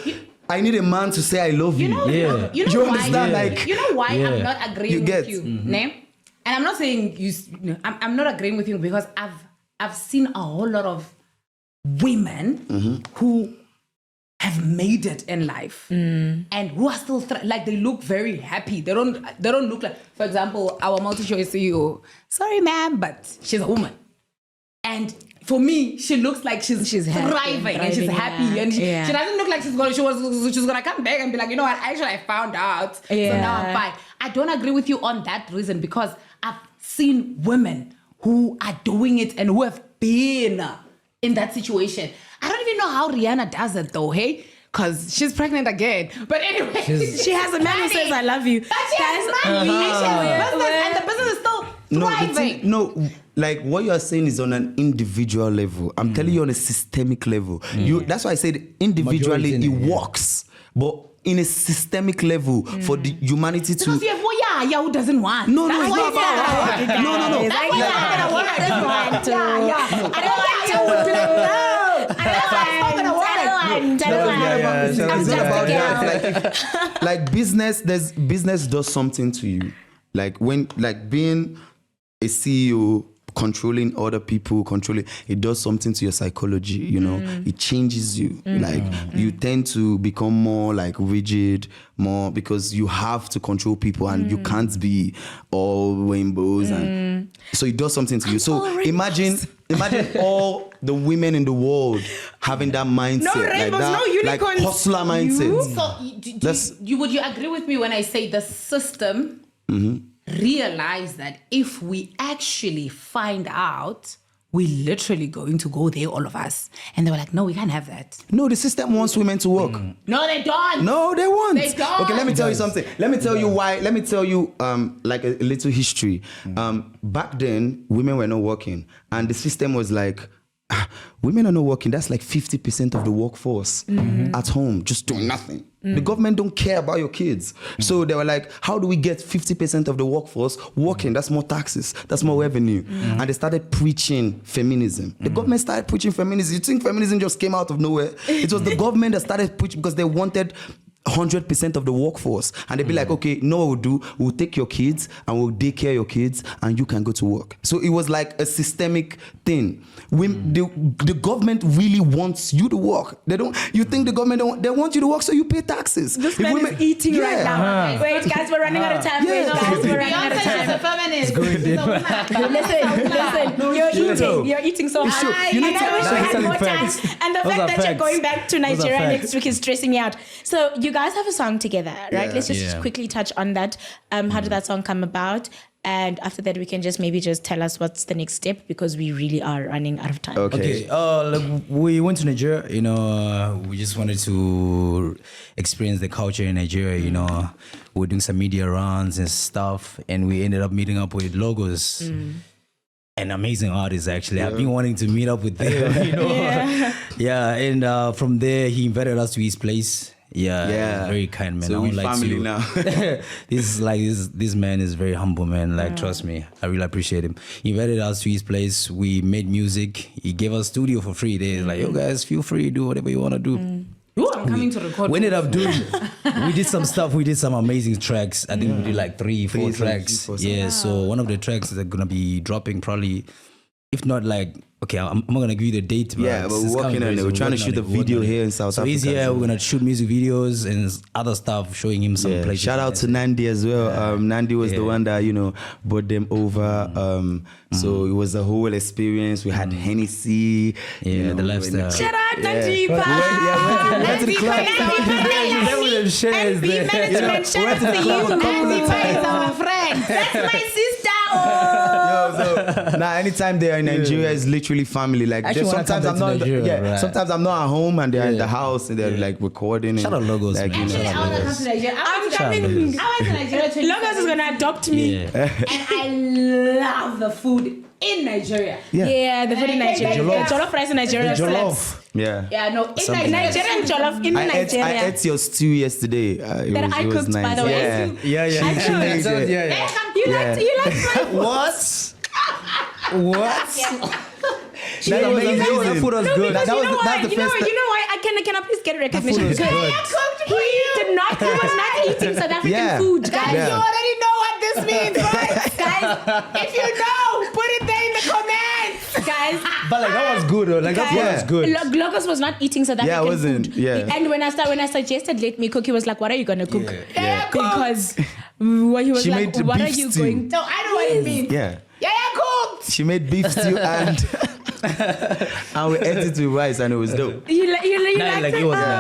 I need a man to say I love you. You know You why? understand? Like, you know why I'm not agreeing You get. with you, ne? And I'm not saying I'm not agreeing with you because I've seen a whole lot of women who have made it in life and who are still like they look very happy. They don't look like, for example, our multi-choice CEO. Sorry, ma'am, but she's a woman, and for me, she looks like she's thriving and she's happy, and she doesn't look like she's gonna come back and be like, you know what? Actually, I found out, so now I'm fine. I don't agree with you on that reason because I've seen women who are doing it and who have been in that situation. I don't even know how Rihanna does it though, hey? Because she's pregnant again. But anyway, She has a man who says, I love you. But she has money and she has business, and the business is still thriving. Like what you are saying is on an individual level. I'm telling you on a systemic level. That's why I said individually Majority, it works, but in a systemic level for the humanity to. Because you have who doesn't want. No, That's it's why not about it's that. No. That's why it's not gonna work. I don't want to. I don't want to. It's not about that. Like business does something to you. Like when being a CEO, controlling other people, it does something to your psychology, you know. It changes you. Like you tend to become more like rigid, more because you have to control people and you can't be all rainbows and so it does something to you. So imagine all the women in the world having that mindset, No rainbows, no unicorns. like hustler mindset. So would you agree with me when I say the system realize that if we actually find out, we're literally going to go there, all of us. And they were like, no, we can't have that. No, the system wants women to work. No, they don't. No, they won't. They don't. Okay, let me tell you something. Let me tell you why. Let me tell you like a little history. Back then, women were not working. And the system was like, women are not working. That's like 50% of the workforce at home, just doing nothing. The government don't care about your kids. So they were like, how do we get 50% of the workforce working? That's more taxes. That's more revenue. And they started preaching feminism. The government started preaching feminism. You think feminism just came out of nowhere? It was the government that started preaching because they wanted 100% of the workforce, and they'd be like, okay, know what we'll do? We'll take your kids and we'll take care of your kids and you can go to work. So it was like a systemic thing. The government really wants you to work. They don't. You think the government they want you to work, so you pay taxes. This man is eating right now. Wait, guys, we're running out of time. Yeah. Beyonce is a feminist. Listen, you're eating so hard. You And need to- I wish you had Those more are time. facts. And the Those fact are that you're facts. going back to Those are Nigeria facts. next week is stressing me out. So you guys have a song together, right? Yeah. Let's just Yeah. quickly touch on that. How did that song come about? And after that, we can just maybe just tell us what's the next step because we really are running out of time. Okay. Like we went to Nigeria, you know, we just wanted to experience the culture in Nigeria, you know. We're doing some media runs and stuff, and we ended up meeting up with Logos. An amazing artist, actually. I've been wanting to meet up with them, you know. Yeah, and from there, he invited us to his place. Yeah, very kind man. So I we would like family to. now. This man is very humble, man. Like trust me, I really appreciate him. He invited us to his place. We made music. He gave us studio for free. They're like, yo guys, feel free, do whatever you want to do. Ooh, I'm coming to record. We ended up doing. We did some stuff. We did some amazing tracks. I think we did like three, four tracks. Yeah. So one of the tracks is gonna be dropping probably, if not like. Okay, I'm not gonna give you the date. Yeah, but we're working on it. We're trying to shoot a video here in South Africa. So he's here. We're gonna shoot music videos and other stuff, showing him some places. Shout out to Nandi as well. Nandi was the one that brought them over. So it was a whole experience. We had Hennessy. Yeah, the lifestyle. Shout out Nandi. We went to the club. NB management. Shout out to you. Nancy is our friend. That's my sister. Oh. Now anytime they are in Nigeria, it's literally family. Like just sometimes I'm not. Sometimes I'm not at home and they're in the house and they're like recording. Shout out Logos. Like, Man. Actually, I want to come to Nigeria. I'm coming. I went to Nigeria. Logos is gonna adopt me. And I love the food in Nigeria. Yeah, the food in Nigeria. Jollof. Jollof rice in Nigeria. slaps. Yeah, no, in Nigerian jollof in Nigeria. I ate your stew yesterday. That I cooked, by the way. Yeah. She made it. You like my What? That food was good. Because That you was- know why? that's the You know first why? Can I please get recognition? was Because good. he was not eating South African food, guys. You already know what this means, right? Guys, If you know, put it there in the comments. guys. But like that was good. Like that food was good. Logos was not eating South African I wasn't, food. yeah. And when I suggested let me cook, he was like, "What are you gonna cook?" Yeah. Because what he was She like, made "What are beef you stew. going?" So I know what it means. Yeah. Cooked. She made beef stew and we ate it with rice and it was dope. You Like, liked it was nice.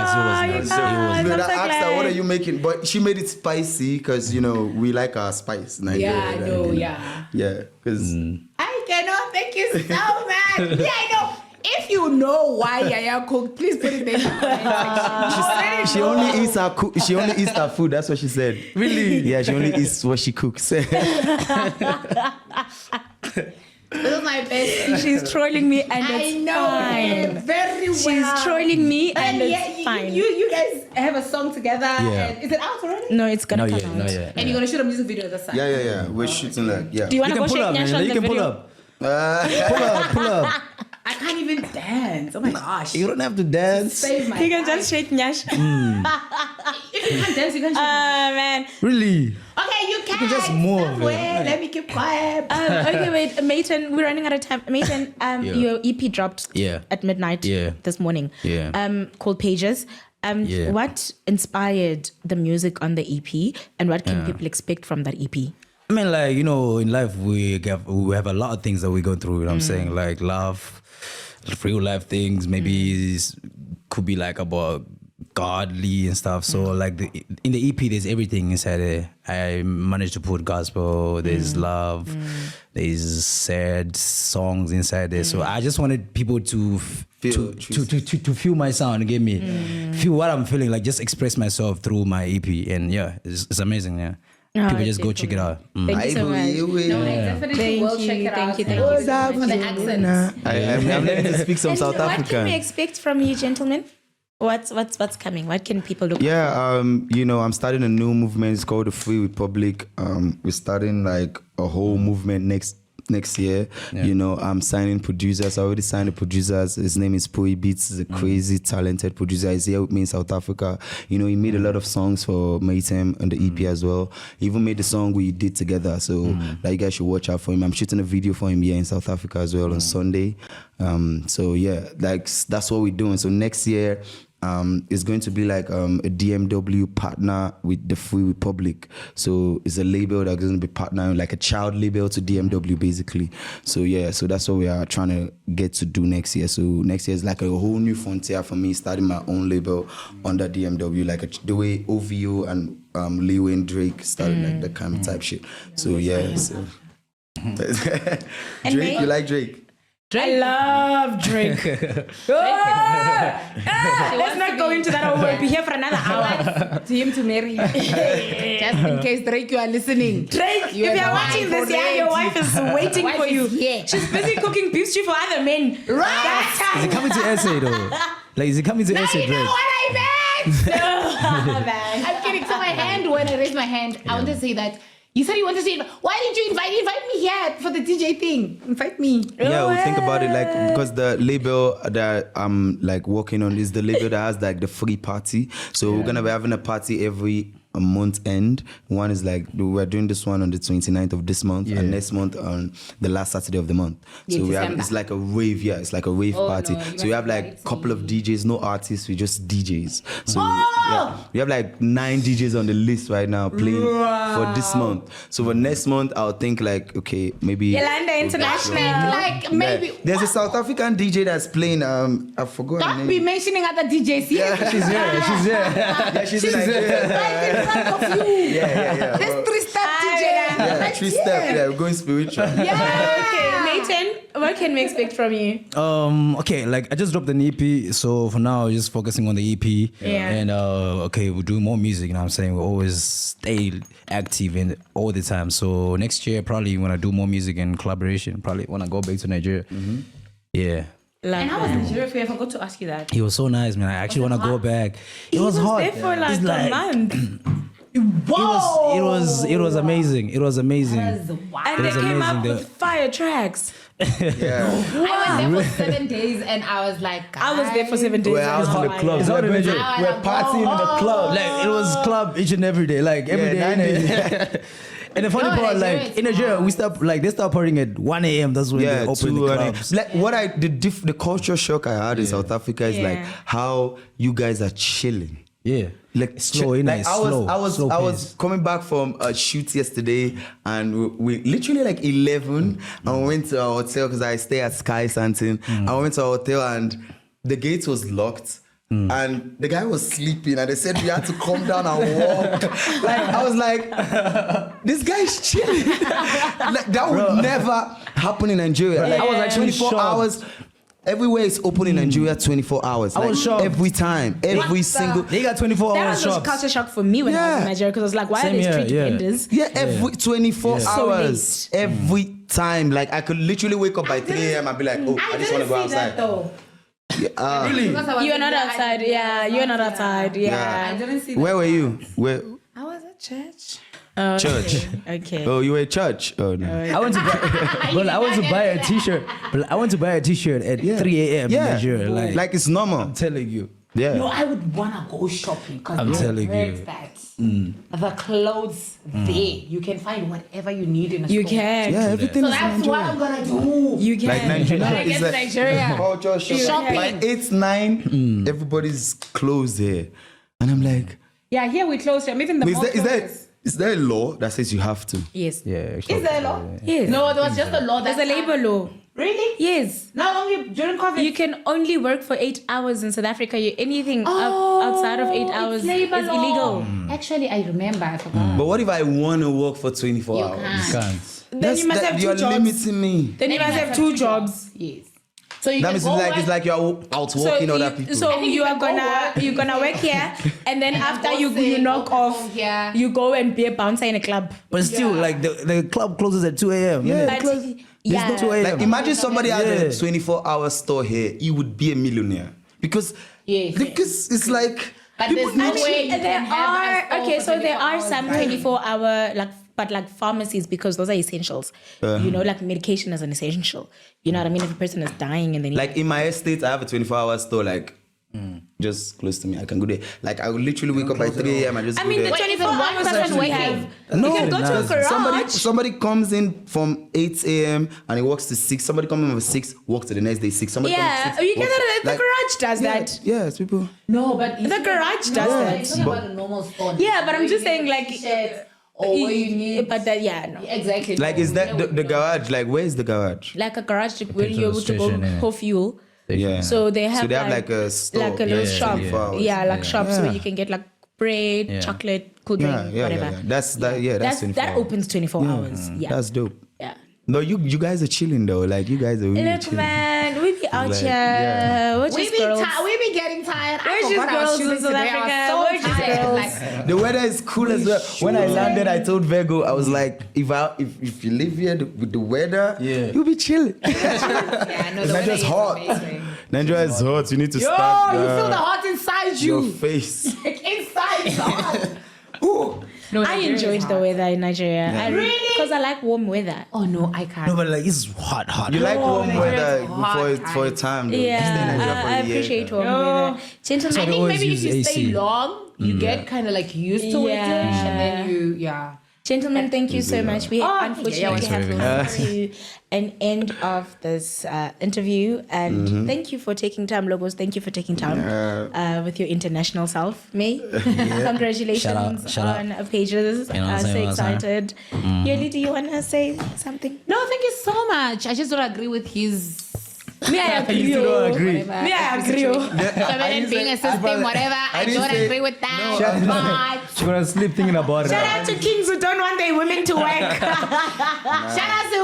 It was nice. I'm No, so I asked her, what are glad. you making? But she made it spicy because, we like our spice. Nigeria, Yeah, I know, yeah. Yeah, because... I cannot thank you so much. Yeah, I know. If you know why Yaya cooked, please put it there. in the comment section. She only eats her food. That's what she said. Really? Yeah, she only eats what she cooks. This is my best. She's trolling me, and I it's know fine. very well. She's trolling me, and And it's fine. you guys have a song together. Yeah. And is it out already? No, it's gonna Not come yet. out. Not yet. And you're gonna shoot a music video this time. Yeah. We're shooting like, yeah. Do you want You to can go pull shake up, Nash man. on You the can pull video? up. Pull up. I can't even dance. Oh my gosh. You don't have to dance. Save my You can life. just shake Nash. If you can't dance, you can shoot. Man. Really? Okay, you can just move, somewhere. man. Let me keep quiet. Okay, wait, Mayten, we're running out of time. Mayten, your EP dropped Yeah. at midnight this morning. Yeah. Called Pages. Yeah. What inspired the music on the EP, and what can people expect from that EP? I mean, like, in life we have a lot of things that we go through. You know what I'm saying? Like love, real life things. Maybe could be like about godly and stuff. So like in the EP, there's everything inside there. I managed to put gospel. There's love. There's sad songs inside there. So I just wanted people to feel my sound. Get me feel what I'm feeling. Like just express myself through my EP. And yeah, it's amazing. Yeah. People just go check it out. Thank you so much. No, I definitely will check it out. Thank you so much for the accent. I'm learning to speak some And South what can we African. expect from you, gentlemen? What's coming? What can people look for? Yeah, I'm starting a new movement. It's called the Free Republic. We're starting like a whole movement next year. I'm signing producers. I already signed the producers. His name is Afrobeats. He's a crazy talented producer. He's here with me in South Africa. He made a lot of songs for Mayten on the EP as well. He even made the song we did together. So like, you guys should watch out for him. I'm shooting a video for him here in South Africa as well on Sunday. So yeah, like that's what we're doing. So next year, it's going to be like a DMW partner with the Free Republic. So it's a label that's going to be partnering, like a child label to DMW basically. So yeah, so that's what we are trying to get to do next year. So next year is like a whole new frontier for me, starting my own label under DMW, like the way OVO and Leo and Drake started, like that kind of type shit. So yeah, so. Drake, you like Drake? I love Drake. Let's not go into that. We'll be here for another hour. To him to marry. Just in case Drake, you are listening. Drake, if you're watching this, your wife is waiting for you. She's busy cooking beef stew for other men. Right. Is it coming to SA though? Like, is it coming to SA, You know Drake? what I meant? I'm kidding. So my hand, when I raise my hand, I want to say that You said you wanted to invite. Why did you invite me here for the DJ thing? Invite me. Yeah, we'll think about it like because the label that I'm like working on is the label that has like the free party. So we're gonna be having a party every month end. One is like we're doing this one on the 29th of this month, and next month on the last Saturday of the month. So we have it's like a rave, it's like a rave party. No, so we have like a couple of DJs, no artists, we just DJs. So we have like 9 DJs on the list right now playing for this month. So for next month, I'll think like okay, maybe Yolanda International. Like maybe. There's a South African DJ that's playing. I forgot her Don't name. be mentioning other DJs here. Yeah, she's here. She's here. Yeah, she's in Nigeria. Right in front of you. Yeah. This 3-step DJ. Yeah, 3-step. Yeah, we're going spiritual. Okay, Mayten, what can we expect from you? Okay, like I just dropped an EP, so for now just focusing on the EP. Yeah. And okay, we'll do more music, you know what I'm saying? We'll always stay active and all the time. So next year probably when I do more music and collaboration, probably when I go back to Nigeria. Yeah. And how was Nigeria for you? I forgot to ask you that. It was so nice, man. I actually want to go back. It was hot. there for like It's a month. It was amazing. It was amazing. And It they was came up amazing. with fire tracks. Yeah. I was there for 7 days and I was like, I was there for 7 days. We're and out I in the was club. It's hot in Nigeria. We're partying in the club. Like it was club each and every day, like every day. 9 days. And the funny No, part, Nigeria, like it's in Nigeria, hard. they start partying at 1 a.m. That's when they open the clubs. Like what the culture shock I had in South Africa is like how you guys are chilling. Yeah, Like slow, like I was coming back from a shoot yesterday, and we literally like 11, and we went to our hotel because I stay at Sky Santin. I went to our hotel and the gate was locked. And the guy was sleeping, and they said we had to come down and walk. Like I was like, this guy's chilling. Like that would never happen in Nigeria. Like, I was like 24 shocked. hours. Everywhere is open in Nigeria 24 hours. I was Like, shocked. every time, every single. They got 24 That hours was a shops. culture shock for me when I was in Nigeria because I was like, why Same are they here, street yeah. vendors? Yeah, every 24 So hours. Every time. Like I could literally wake up by 3 a.m. and be like, oh, I just want to go outside. though. Really? You're not outside. Yeah, you're not outside. Yeah. I didn't see Where were you? Where? I was at church. Church. Okay. Oh, you were at church? Oh, no. I went to buy, but I went to buy a t-shirt. But I went to buy a t-shirt at 3 a.m. in Nigeria. Like it's normal. I'm telling you. Yeah. No, I would wanna go shopping because I'm telling you. that the clothes there you can find whatever you need in a You store. can. Yeah, everything So is in that's what Nigeria. I'm gonna do. You can. Like Nigeria When I get is to like Nigeria. culture shopping. By 8, 9, everybody's closed here, and I'm like, Yeah, here we close. Even the is mall there closes. is there a law that says you have to? Yes. Yeah. Is there a law? Yes. No, there was just a law. There's a labor law. Really? Yes. Not only during COVID. You can only work for 8 hours in South Africa. Anything outside of 8 hours is illegal. Actually, I remember. I forgot. But what if I want to work for 24 You hours? can't. Can't. Then you must have 2 you're jobs. limiting me. Then you must have 2 jobs. Yes. So you That can means go it's like work- it's like you're out walking other people. So I think you you are can go you're gonna work here, and then after go you sing, knock go off, perform here. you go and be a bouncer in a club. But still, like the club closes at 2 a.m. Yeah. innit? But yeah, 2 a.m. Like imagine somebody has Yeah. a 24-hour store here, you would be a millionaire because Yes. it's like But people there's no need- way you there can have a are store okay. for So there 24 are hours. some 24-hour like pharmacies because those are essentials. You know, like medication is an essential. You know what I mean? If a person is dying and they need Like in my estate, I have a 24-hour store like just close to me. I can go there. Like I will literally wake up by 3 a.m. and just I go mean, the there. 24-hour person we have. No, you can go to a because garage. somebody comes in from 8 a.m. and he works to 6. Somebody comes in from 6, works to the next day 6. Somebody Yeah, comes to 6, you get works- that. The like- garage does yeah, that. Yes, people. No, but The garage does no, that. It's not about a normal store. Yeah, but I'm Where just you saying, need like, t-shirts or where you need. But that, yeah, no. Exactly. Like is that the garage? Like where is the garage? Like a garage where Depends you're on the able to go station, innit? for fuel. Yeah. So they have like a store. like a little Yeah, shop. 24 hours. Yeah, like shops Yeah. where you can get like bread, Yeah. chocolate, cool drink, whatever. That's that. Yeah, that's 24 that hours. opens 24 hours. Yeah. That's dope. yeah. No, you guys are chilling though. Like you guys are really Look, chilling. man, we be out Like, here. yeah. We're we just be girls. we be getting tired. We're I just forgot I was girls in shooting South today. I Africa. was We're so just tired. girls. Like, The weather is cool as well. When I landed, I told Virgo, I was like, if you live here with the weather, you'll be chilling. yeah, no, the weather Nigeria's is hot. amazing. Nigeria is hot. You need to Yo, start you feel the hot inside your you. face. Like inside, it's hot. Ooh. No, I Nigeria is enjoyed the hot. weather in Nigeria. Really? Because I like warm weather. Oh no, I can't. No, but like it's hot. You like warm Nigeria weather is hot, for a time, though. You stay in Yeah, Nigeria for I a year. appreciate warm No. weather. Gentlemen, I they think always maybe if use you stay AC. long, you get kind of like used to it, Yeah. and then Gentlemen, thank you so much. We unfortunately Thanks for have having come to an end of this interview. And thank you for taking time, Logos. Thank you for taking time with your international self, May. Congratulations Shout out. on pages. You know what I'm So saying, excited. Yoli, do you want to say something? No, thank you so much. I just don't agree with his. Me, I agree. You don't agree. Whatever. Me, I agree. Feminine being a system, whatever. I didn't don't say- agree with that. She's But gonna sleep thinking about it. Shout out to kings who don't want their women to work. shout out to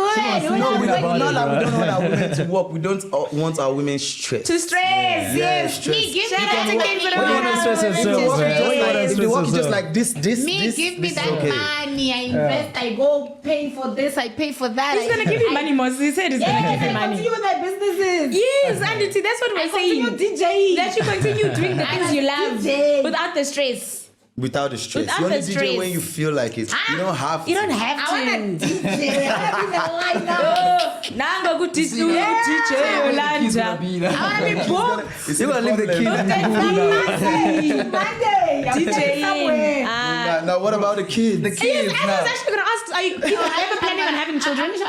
women. No, we Think about don't. it, Not that we bro. don't want our women to work. We don't want our women stressed. To stress. Yeah, stress. Me, give me Shout out to that kings who money. don't Why do you wanna stress yourself, If you man? Why do you wanna if you stress work just yourself? like this, Me, give me this that is okay. money. I invest. I go pay for this. I pay for that. He's going to give you money, Moses. He said he's going to Yes, give you I money. continue with my businesses. Yes, and see, that's what we're I saying. continue DJing. That you continue doing the things you love DJ. without the stress. Without the stress. Without You only the DJ stress. when you feel like it. You don't have to. You don't have to. I want to DJ. I want to be the lineup. Nanga good teacher Yolanda. I want to be booked. You're gonna leave the kid at the Monday. I'm going somewhere. DJing. Now, what about the kids? The Yes, I was actually going to ask, are you ever planning on having children? Did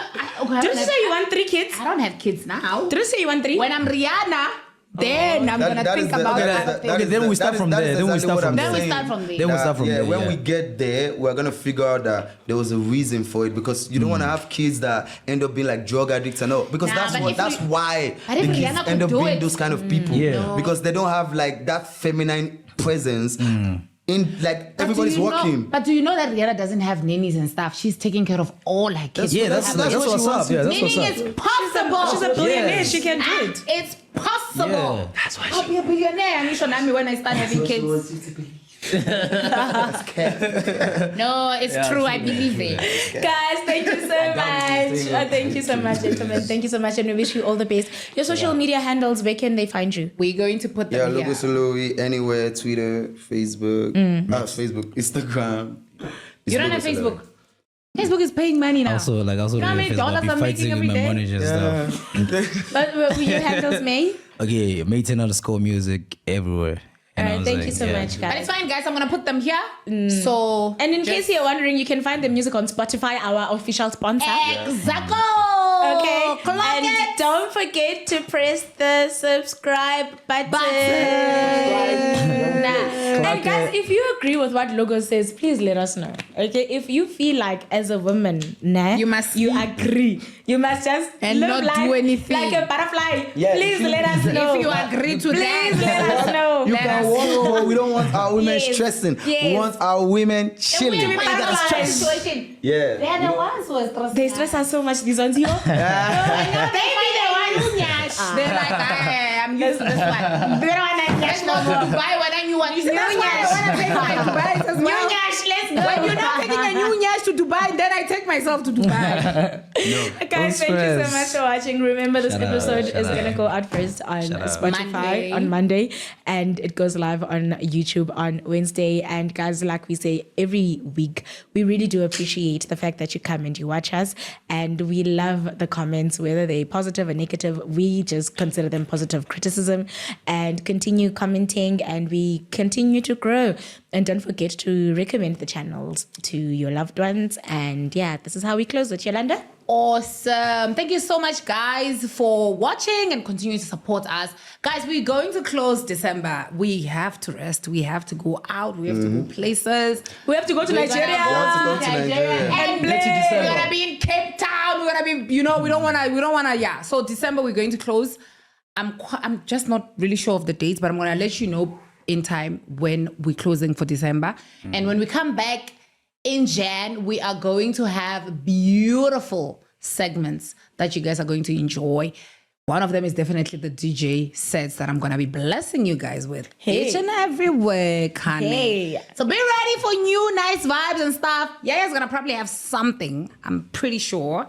you say you want 3 kids? I don't have kids now. Did you say you want 3? When I'm Rihanna, then I'm gonna think about other things. Okay, then we start from there. Then we start from Then we there. start from there. Then we start from there. When we get there, we're gonna figure out that there was a reason for it, because you don't want to have kids that end up being like drug addicts and all, because Nah, that's but what if that's we- why but the if kids Rihanna end could up do being it, those kind of people. Yeah. No. Because they don't have like that feminine presence in like everybody's working. But do you know that Rihanna doesn't have nannies and stuff? She's taking care of all her kids. Yeah, that's what what's she up. wants Yeah, to that's what's Meaning up. it's possible. She's a billionaire. Yes. She can do it. It's possible. Yeah. That's why I'll be a billionaire. And you should know me when I start having kids. No, it's true. I believe it. Guys, thank you so much. Thank you so much, gentlemen. Thank you so much, and we wish you all the best. Your social media handles, where can they find you? We're going to put Yeah, them Logo here. Soloi anywhere, Twitter, Facebook, Facebook, Instagram. It's You don't Logo have Soloi. Facebook. Facebook is paying money now. Also, like You know how many dollars be I'm making fighting with every my day? manager and stuff. But will your handles, May? Okay, Mayten _music everywhere. All And I right, was thank like, you so yeah. much, But it's guys. fine, guys. I'm gonna put them here. So And in case you're wondering, you can find the music on Spotify, our official sponsor. exactly. Okay, Clock and it. don't forget to press the subscribe button. And guys, if you agree with what Logo says, please let us know. Okay, if you feel like as a woman, You must you see. agree. You must just And live not life do anything. like a butterfly. Yeah, please let us know. If you agree to please that, let us know. You Let can us walk, but we don't want our women Yes. stressing. Yes. We want our women chilling. women butterflies. situation. Yeah. They are the ones who are stressed. They stress us so much. These ones here. They be the ones. They're like, I'm used to this one. They don't want to Let's go to Dubai when I knew one. You see, that's why I want to take my Dubai as well. Let's go. When you're not taking a new nyash to Dubai, then I take myself to Dubai. Guys, thank you so much for watching. Remember, this Shout out, episode shout is out. going to go out first on Spotify Monday. on Monday, and it goes live on YouTube on Wednesday. And guys, like we say every week, we really do appreciate the fact that you come and you watch us, and we love the comments, whether they're positive or negative. We just consider them positive criticism, and continue commenting, and we continue to grow. And don't forget to recommend the channels to your loved ones. And yeah, this is how we close it. Yolanda? Awesome. Thank you so much, guys, for watching and continuing to support us. Guys, we're going to close December. We have to rest. We have to go out. We have to go places. We have to go to We're Nigeria. gonna go to Nigeria. And Get to we're December. gonna be in Cape Town. We're gonna be, we don't wanna, yeah. So December we're going to close. I'm just not really sure of the dates, but I'm gonna let you know in time when we're closing for December. And when we come back in Jan, we are going to have beautiful segments that you guys are going to enjoy. One of them is definitely the DJ sets that I'm going to be blessing you guys with each and every week, honey. Hey. So be ready for new nice vibes and stuff. Yaya's going to probably have something, I'm pretty sure.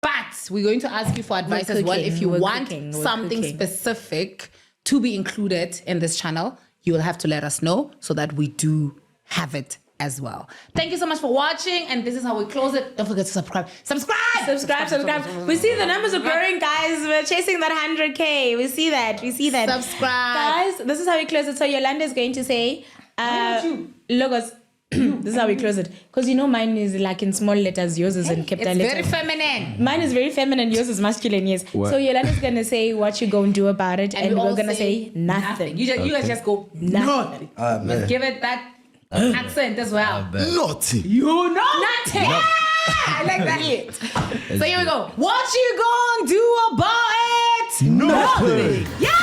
But we're going to ask you for advice as well. If you want something specific to be included in this channel, you will have to let us know so that we do have it as well. Thank you so much for watching, and this is how we close it. Don't forget to subscribe. Subscribe. We see the numbers are growing, guys. We're chasing that 100K. We see that. Subscribe. Guys, this is how we close it. So Yolanda is going to say, logos. This is how we close it. Because you know mine is like in small letters, yours is in capital It's letters. very feminine. Mine is very feminine, yours is masculine, yes. What? So Yolanda's going to say what you going to do about it, and we we're all going to say nothing. You guys just go Nothing. Let's give it that accent as well. Naughty. You know nothing. I like that. So here we go. What you gonna do about it? Nothing. Yeah.